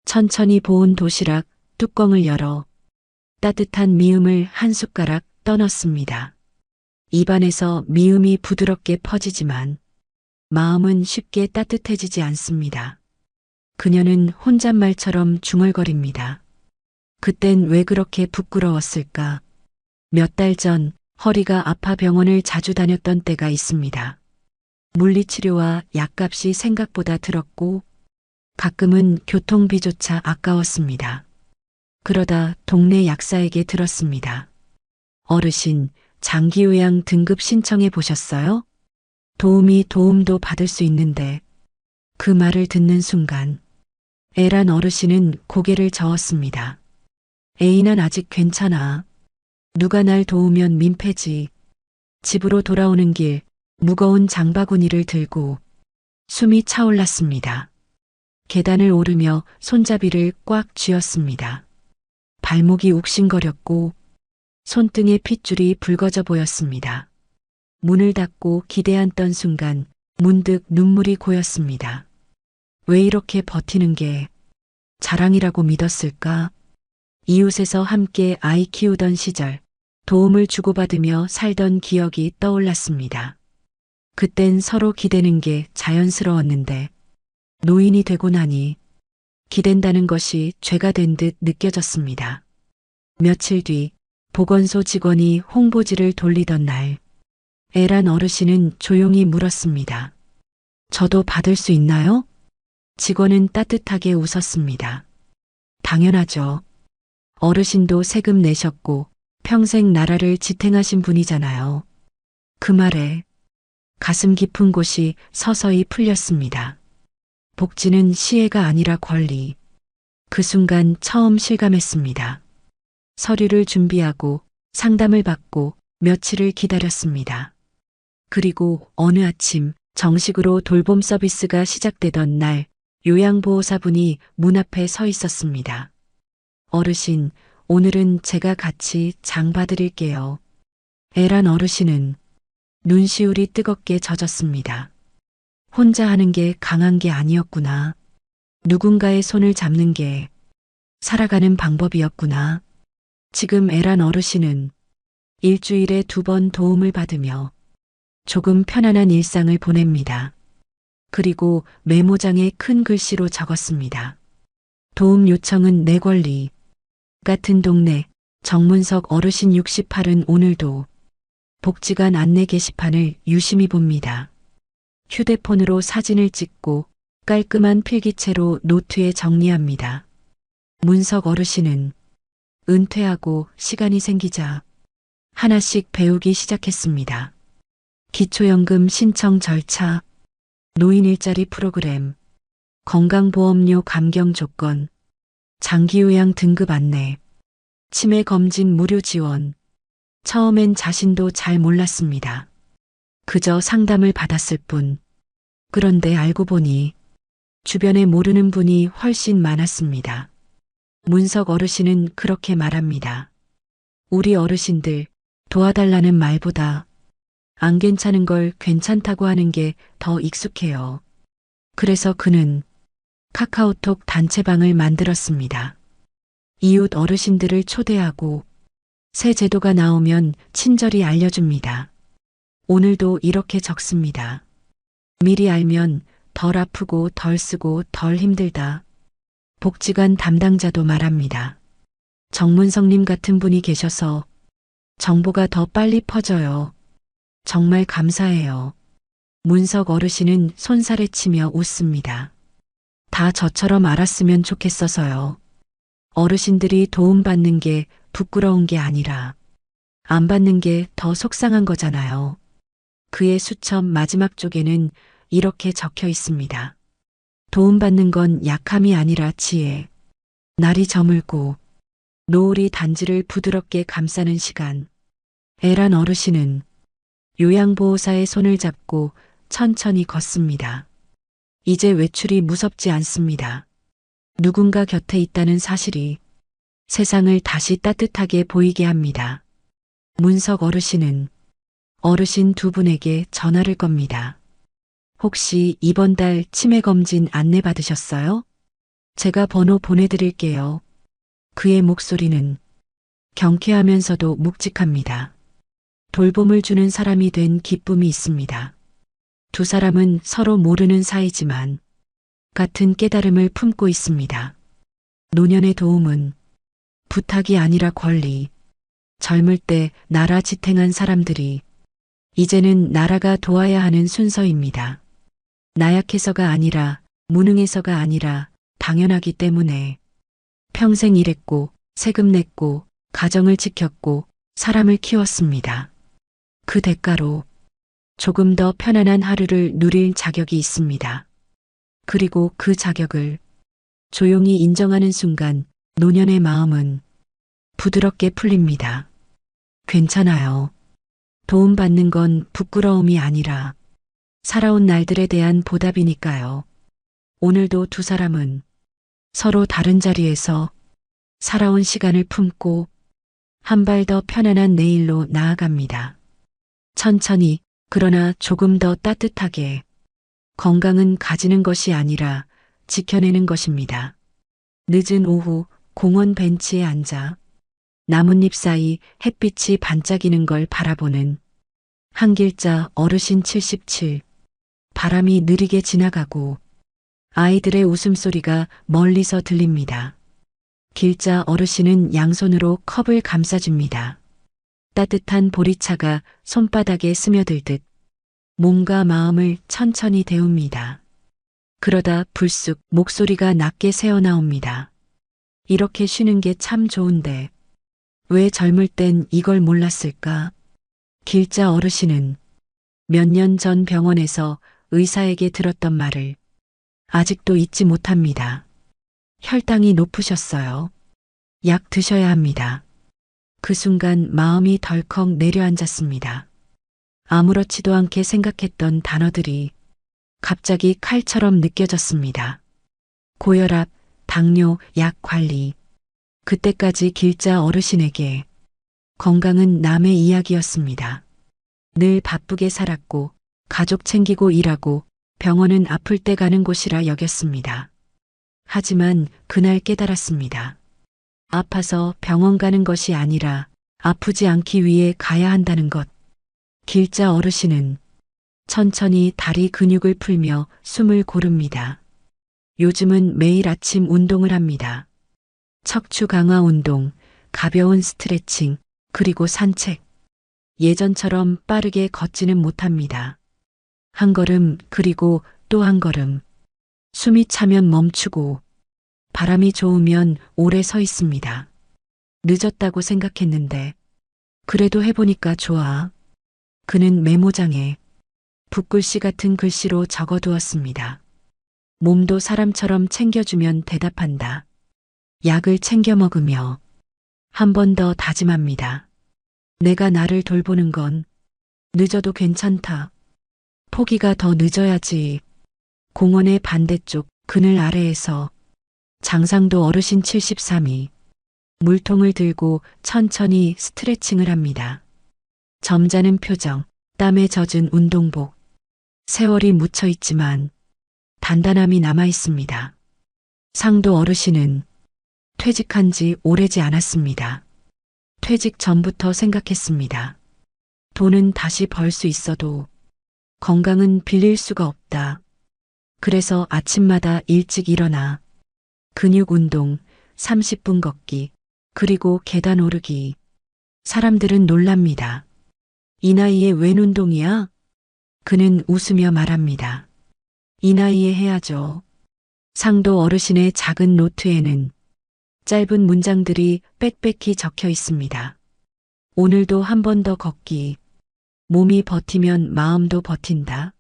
천천히 보온 도시락 뚜껑을 열어 따뜻한 미음을 한 숟가락 떠넣습니다. 입안에서 미음이 부드럽게 퍼지지만 마음은 쉽게 따뜻해지지 않습니다. 그녀는 혼잣말처럼 중얼거립니다. 그땐 왜 그렇게 부끄러웠을까? 몇 달 전 허리가 아파 병원을 자주 다녔던 때가 있습니다. 물리치료와 약값이 생각보다 들었고 가끔은 교통비조차 아까웠습니다. 그러다 동네 약사에게 들었습니다. 어르신, 장기요양 등급 신청해 보셨어요? 도움도 받을 수 있는데. 그 말을 듣는 순간 애란 어르신은 고개를 저었습니다. 애인은 아직 괜찮아. 누가 날 도우면 민폐지. 집으로 돌아오는 길 무거운 장바구니를 들고 숨이 차올랐습니다. 계단을 오르며 손잡이를 꽉 쥐었습니다. 발목이 욱신거렸고 손등의 핏줄이 붉어져 보였습니다. 문을 닫고 기대앉던 순간 문득 눈물이 고였습니다. 왜 이렇게 버티는 게 자랑이라고 믿었을까? 이웃에서 함께 아이 키우던 시절 도움을 주고받으며 살던 기억이 떠올랐습니다. 그땐 서로 기대는 게 자연스러웠는데 노인이 되고 나니 기댄다는 것이 죄가 된 듯 느껴졌습니다. 며칠 뒤 보건소 직원이 홍보지를 돌리던 날 애란 어르신은 조용히 물었습니다. 저도 받을 수 있나요? 직원은 따뜻하게 웃었습니다. 당연하죠. 어르신도 세금 내셨고 평생 나라를 지탱하신 분이잖아요. 그 말에 가슴 깊은 곳이 서서히 풀렸습니다. 복지는 시혜가 아니라 권리. 그 순간 처음 실감했습니다. 서류를 준비하고 상담을 받고 며칠을 기다렸습니다. 그리고 어느 아침 정식으로 돌봄 서비스가 시작되던 날 요양보호사분이 문 앞에 서 있었습니다. 어르신, 오늘은 제가 같이 장 봐드릴게요. 애란 어르신은 눈시울이 뜨겁게 젖었습니다. 혼자 하는 게 강한 게 아니었구나. 누군가의 손을 잡는 게 살아가는 방법이었구나. 지금 애란 어르신은 일주일에 2번 도움을 받으며 조금 편안한 일상을 보냅니다. 그리고 메모장에 큰 글씨로 적었습니다. 도움 요청은 내 권리. 같은 동네 정문석 어르신 68은 오늘도 복지관 안내 게시판을 유심히 봅니다. 휴대폰으로 사진을 찍고 깔끔한 필기체로 노트에 정리합니다. 문석 어르신은 은퇴하고 시간이 생기자 하나씩 배우기 시작했습니다. 기초연금 신청 절차, 노인 일자리 프로그램, 건강보험료 감경 조건, 장기요양 등급 안내, 치매 검진 무료 지원. 처음엔 자신도 잘 몰랐습니다. 그저 상담을 받았을 뿐. 그런데 알고 보니 주변에 모르는 분이 훨씬 많았습니다. 문석 어르신은 그렇게 말합니다. 우리 어르신들 도와달라는 말보다 안 괜찮은 걸 괜찮다고 하는 게 더 익숙해요. 그래서 그는 카카오톡 단체방을 만들었습니다. 이웃 어르신들을 초대하고 새 제도가 나오면 친절히 알려줍니다. 오늘도 이렇게 적습니다. 미리 알면 덜 아프고 덜 쓰고 덜 힘들다. 복지관 담당자도 말합니다. 정문성님 같은 분이 계셔서 정보가 더 빨리 퍼져요. 정말 감사해요. 문석 어르신은 손살에 치며 웃습니다. 다 저처럼 알았으면 좋겠어서요. 어르신들이 도움받는 게 부끄러운 게 아니라 안 받는 게 더 속상한 거잖아요. 그의 수첩 마지막 쪽에는 이렇게 적혀 있습니다. 도움받는 건 약함이 아니라 지혜. 날이 저물고 노을이 단지를 부드럽게 감싸는 시간. 애란 어르신은 요양보호사의 손을 잡고 천천히 걷습니다. 이제 외출이 무섭지 않습니다. 누군가 곁에 있다는 사실이 세상을 다시 따뜻하게 보이게 합니다. 문석 어르신은 어르신 2분에게 전화를 겁니다. 혹시 이번 달 치매 검진 안내 받으셨어요? 제가 번호 보내드릴게요. 그의 목소리는 경쾌하면서도 묵직합니다. 돌봄을 주는 사람이 된 기쁨이 있습니다. 두 사람은 서로 모르는 사이지만 같은 깨달음을 품고 있습니다. 노년의 도움은 부탁이 아니라 권리. 젊을 때 나라 지탱한 사람들이 이제는 나라가 도와야 하는 순서입니다. 나약해서가 아니라 무능해서가 아니라 당연하기 때문에 평생 일했고 세금 냈고 가정을 지켰고 사람을 키웠습니다. 그 대가로 조금 더 편안한 하루를 누릴 자격이 있습니다. 그리고 그 자격을 조용히 인정하는 순간 노년의 마음은 부드럽게 풀립니다. 괜찮아요. 도움받는 건 부끄러움이 아니라 살아온 날들에 대한 보답이니까요. 오늘도 두 사람은 서로 다른 자리에서 살아온 시간을 품고 한 발 더 편안한 내일로 나아갑니다. 천천히, 그러나 조금 더 따뜻하게. 건강은 가지는 것이 아니라 지켜내는 것입니다. 늦은 오후 공원 벤치에 앉아 나뭇잎 사이 햇빛이 반짝이는 걸 바라보는 한길자 어르신 77. 바람이 느리게 지나가고 아이들의 웃음소리가 멀리서 들립니다. 길자 어르신은 양손으로 컵을 감싸줍니다. 따뜻한 보리차가 손바닥에 스며들듯 몸과 마음을 천천히 데웁니다. 그러다 불쑥 목소리가 낮게 새어나옵니다. 이렇게 쉬는 게 참 좋은데 왜 젊을 땐 이걸 몰랐을까? 길자 어르신은 몇 년 전 병원에서 의사에게 들었던 말을 아직도 잊지 못합니다. 혈당이 높으셨어요. 약 드셔야 합니다. 그 순간 마음이 덜컥 내려앉았습니다. 아무렇지도 않게 생각했던 단어들이 갑자기 칼처럼 느껴졌습니다. 고혈압, 당뇨, 약 관리. 그때까지 길자 어르신에게 건강은 남의 이야기였습니다. 늘 바쁘게 살았고 가족 챙기고 일하고 병원은 아플 때 가는 곳이라 여겼습니다. 하지만 그날 깨달았습니다. 아파서 병원 가는 것이 아니라 아프지 않기 위해 가야 한다는 것. 길자 어르신은 천천히 다리 근육을 풀며 숨을 고릅니다. 요즘은 매일 아침 운동을 합니다. 척추 강화 운동, 가벼운 스트레칭, 그리고 산책. 예전처럼 빠르게 걷지는 못합니다. 한 걸음 그리고 또 한 걸음. 숨이 차면 멈추고 바람이 좋으면 오래 서 있습니다. 늦었다고 생각했는데 그래도 해보니까 좋아. 그는 메모장에 붓글씨 같은 글씨로 적어두었습니다. 몸도 사람처럼 챙겨주면 대답한다. 약을 챙겨 먹으며 한 번 더 다짐합니다. 내가 나를 돌보는 건 늦어도 괜찮다. 포기가 더 늦어야지. 공원의 반대쪽 그늘 아래에서 장상도 어르신 73이 물통을 들고 천천히 스트레칭을 합니다. 점잖은 표정, 땀에 젖은 운동복. 세월이 묻혀 있지만 단단함이 남아 있습니다. 상도 어르신은 퇴직한 지 오래지 않았습니다. 퇴직 전부터 생각했습니다. 돈은 다시 벌 수 있어도 건강은 빌릴 수가 없다. 그래서 아침마다 일찍 일어나 근육 운동, 30분 걷기, 그리고 계단 오르기. 사람들은 놀랍니다. 이 나이에 웬 운동이야? 그는 웃으며 말합니다. 이 나이에 해야죠. 상도 어르신의 작은 노트에는 짧은 문장들이 빽빽히 적혀 있습니다. 오늘도 한 번 더 걷기. 몸이 버티면 마음도 버틴다.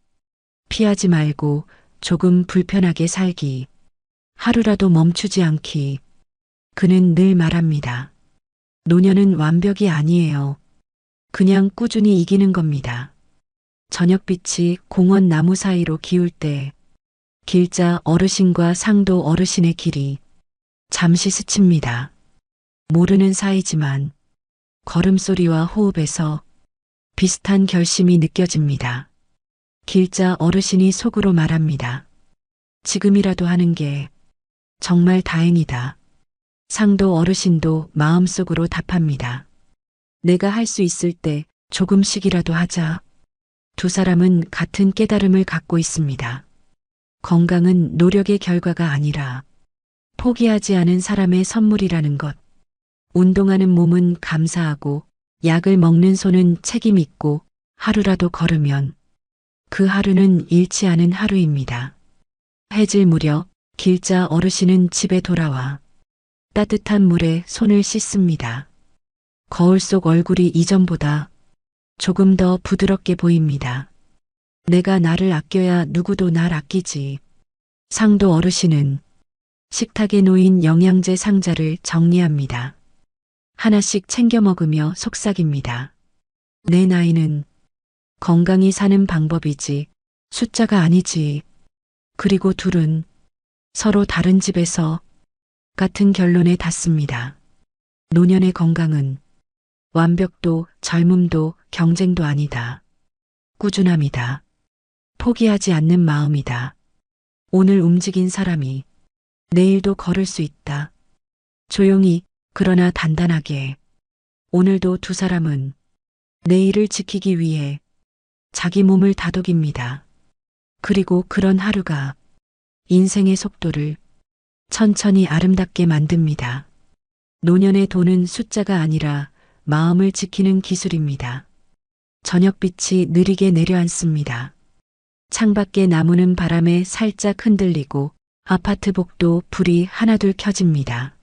피하지 말고 조금 불편하게 살기. 하루라도 멈추지 않기. 그는 늘 말합니다. 노년은 완벽이 아니에요. 그냥 꾸준히 이기는 겁니다. 저녁빛이 공원 나무 사이로 기울 때 길자 어르신과 상도 어르신의 길이 잠시 스칩니다. 모르는 사이지만 걸음소리와 호흡에서 비슷한 결심이 느껴집니다. 길자 어르신이 속으로 말합니다. 지금이라도 하는 게 정말 다행이다. 상도 어르신도 마음속으로 답합니다. 내가 할 수 있을 때 조금씩이라도 하자. 두 사람은 같은 깨달음을 갖고 있습니다. 건강은 노력의 결과가 아니라 포기하지 않은 사람의 선물이라는 것. 운동하는 몸은 감사하고 약을 먹는 손은 책임 있고 하루라도 걸으면 그 하루는 잃지 않은 하루입니다. 해질 무렵 길자 어르신은 집에 돌아와 따뜻한 물에 손을 씻습니다. 거울 속 얼굴이 이전보다 조금 더 부드럽게 보입니다. 내가 나를 아껴야 누구도 날 아끼지. 상도 어르신은 식탁에 놓인 영양제 상자를 정리합니다. 하나씩 챙겨 먹으며 속삭입니다. 내 나이는 건강히 사는 방법이지 숫자가 아니지. 그리고 둘은 서로 다른 집에서 같은 결론에 닿습니다. 노년의 건강은 완벽도 젊음도 경쟁도 아니다. 꾸준함이다. 포기하지 않는 마음이다. 오늘 움직인 사람이 내일도 걸을 수 있다. 조용히 그러나 단단하게. 오늘도 두 사람은 내일을 지키기 위해 자기 몸을 다독입니다. 그리고 그런 하루가 인생의 속도를 천천히 아름답게 만듭니다. 노년의 돈은 숫자가 아니라 마음을 지키는 기술입니다. 저녁빛이 느리게 내려앉습니다. 창밖의 나무는 바람에 살짝 흔들리고 아파트 복도 불이 하나둘 켜집니다.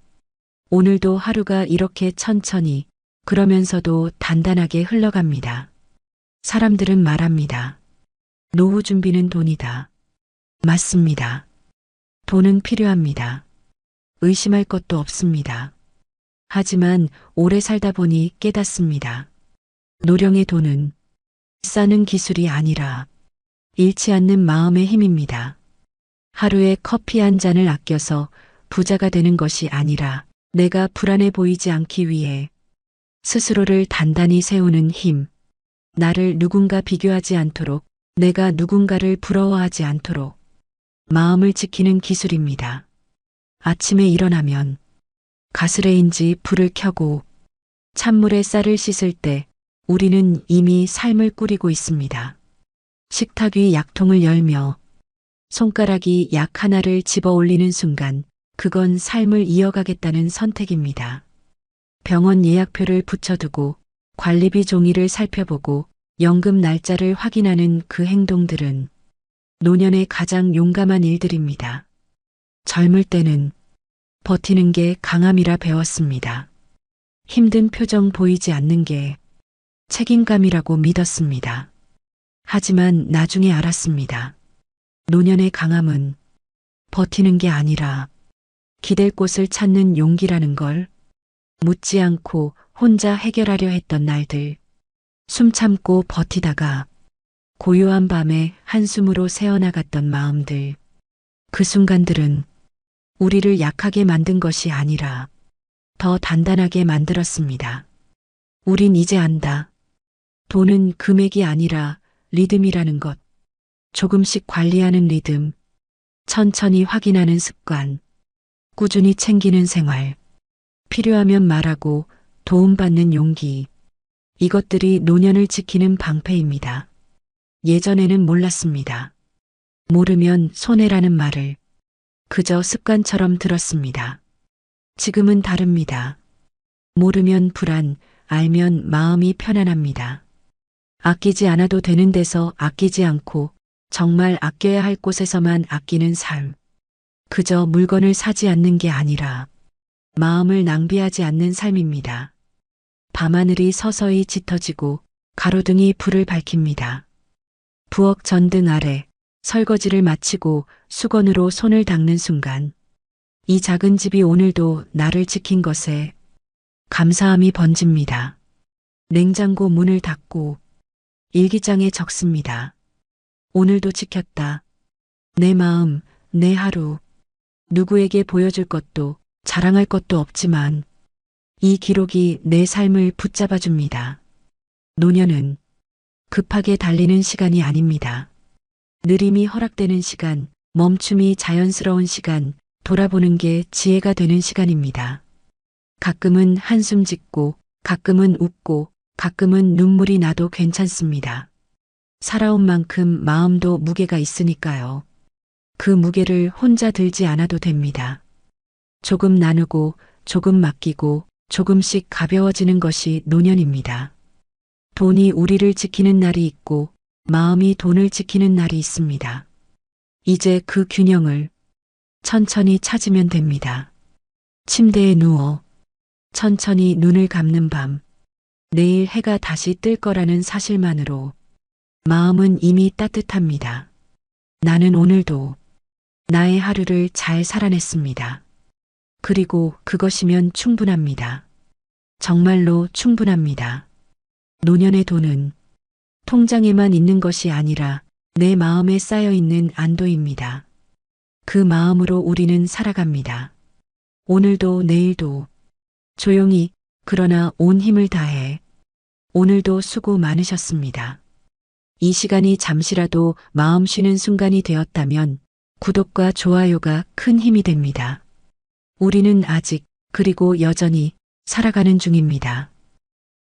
오늘도 하루가 이렇게 천천히 그러면서도 단단하게 흘러갑니다. 사람들은 말합니다. 노후 준비는 돈이다. 맞습니다. 돈은 필요합니다. 의심할 것도 없습니다. 하지만 오래 살다 보니 깨닫습니다. 노령의 돈은 싸는 기술이 아니라 잃지 않는 마음의 힘입니다. 하루에 커피 한 잔을 아껴서 부자가 되는 것이 아니라 내가 불안해 보이지 않기 위해 스스로를 단단히 세우는 힘, 나를 누군가 비교하지 않도록, 내가 누군가를 부러워하지 않도록 마음을 지키는 기술입니다. 아침에 일어나면 가스레인지 불을 켜고 찬물에 쌀을 씻을 때 우리는 이미 삶을 꾸리고 있습니다. 식탁 위 약통을 열며 손가락이 약 하나를 집어 올리는 순간 그건 삶을 이어가겠다는 선택입니다. 병원 예약표를 붙여두고 관리비 종이를 살펴보고 연금 날짜를 확인하는 그 행동들은 노년의 가장 용감한 일들입니다. 젊을 때는 버티는 게 강함이라 배웠습니다. 힘든 표정 보이지 않는 게 책임감이라고 믿었습니다. 하지만 나중에 알았습니다. 노년의 강함은 버티는 게 아니라 기댈 곳을 찾는 용기라는 걸. 묻지 않고 혼자 해결하려 했던 날들, 숨 참고 버티다가 고요한 밤에 한숨으로 새어나갔던 마음들, 그 순간들은 우리를 약하게 만든 것이 아니라 더 단단하게 만들었습니다. 우린 이제 안다. 돈은 금액이 아니라 리듬이라는 것. 조금씩 관리하는 리듬, 천천히 확인하는 습관, 꾸준히 챙기는 생활, 필요하면 말하고 도움받는 용기. 이것들이 노년을 지키는 방패입니다. 예전에는 몰랐습니다. 모르면 손해라는 말을 그저 습관처럼 들었습니다. 지금은 다릅니다. 모르면 불안, 알면 마음이 편안합니다. 아끼지 않아도 되는 데서 아끼지 않고 정말 아껴야 할 곳에서만 아끼는 삶. 그저 물건을 사지 않는 게 아니라 마음을 낭비하지 않는 삶입니다. 밤하늘이 서서히 짙어지고 가로등이 불을 밝힙니다. 부엌 전등 아래 설거지를 마치고 수건으로 손을 닦는 순간 이 작은 집이 오늘도 나를 지킨 것에 감사함이 번집니다. 냉장고 문을 닫고 일기장에 적습니다. 오늘도 지켰다. 내 마음, 내 하루. 누구에게 보여줄 것도 자랑할 것도 없지만 이 기록이 내 삶을 붙잡아 줍니다. 노년은 급하게 달리는 시간이 아닙니다. 느림이 허락되는 시간, 멈춤이 자연스러운 시간, 돌아보는 게 지혜가 되는 시간입니다. 가끔은 한숨 짓고, 가끔은 웃고, 가끔은 눈물이 나도 괜찮습니다. 살아온 만큼 마음도 무게가 있으니까요. 그 무게를 혼자 들지 않아도 됩니다. 조금 나누고, 조금 맡기고, 조금씩 가벼워지는 것이 노년입니다. 돈이 우리를 지키는 날이 있고, 마음이 돈을 지키는 날이 있습니다. 이제 그 균형을 천천히 찾으면 됩니다. 침대에 누워 천천히 눈을 감는 밤, 내일 해가 다시 뜰 거라는 사실만으로 마음은 이미 따뜻합니다. 나는 오늘도 나의 하루를 잘 살아냈습니다. 그리고 그것이면 충분합니다. 정말로 충분합니다. 노년의 돈은 통장에만 있는 것이 아니라 내 마음에 쌓여 있는 안도입니다. 그 마음으로 우리는 살아갑니다. 오늘도 내일도 조용히 그러나 온 힘을 다해 오늘도 수고 많으셨습니다. 이 시간이 잠시라도 마음 쉬는 순간이 되었다면 구독과 좋아요가 큰 힘이 됩니다. 우리는 아직 그리고 여전히 살아가는 중입니다.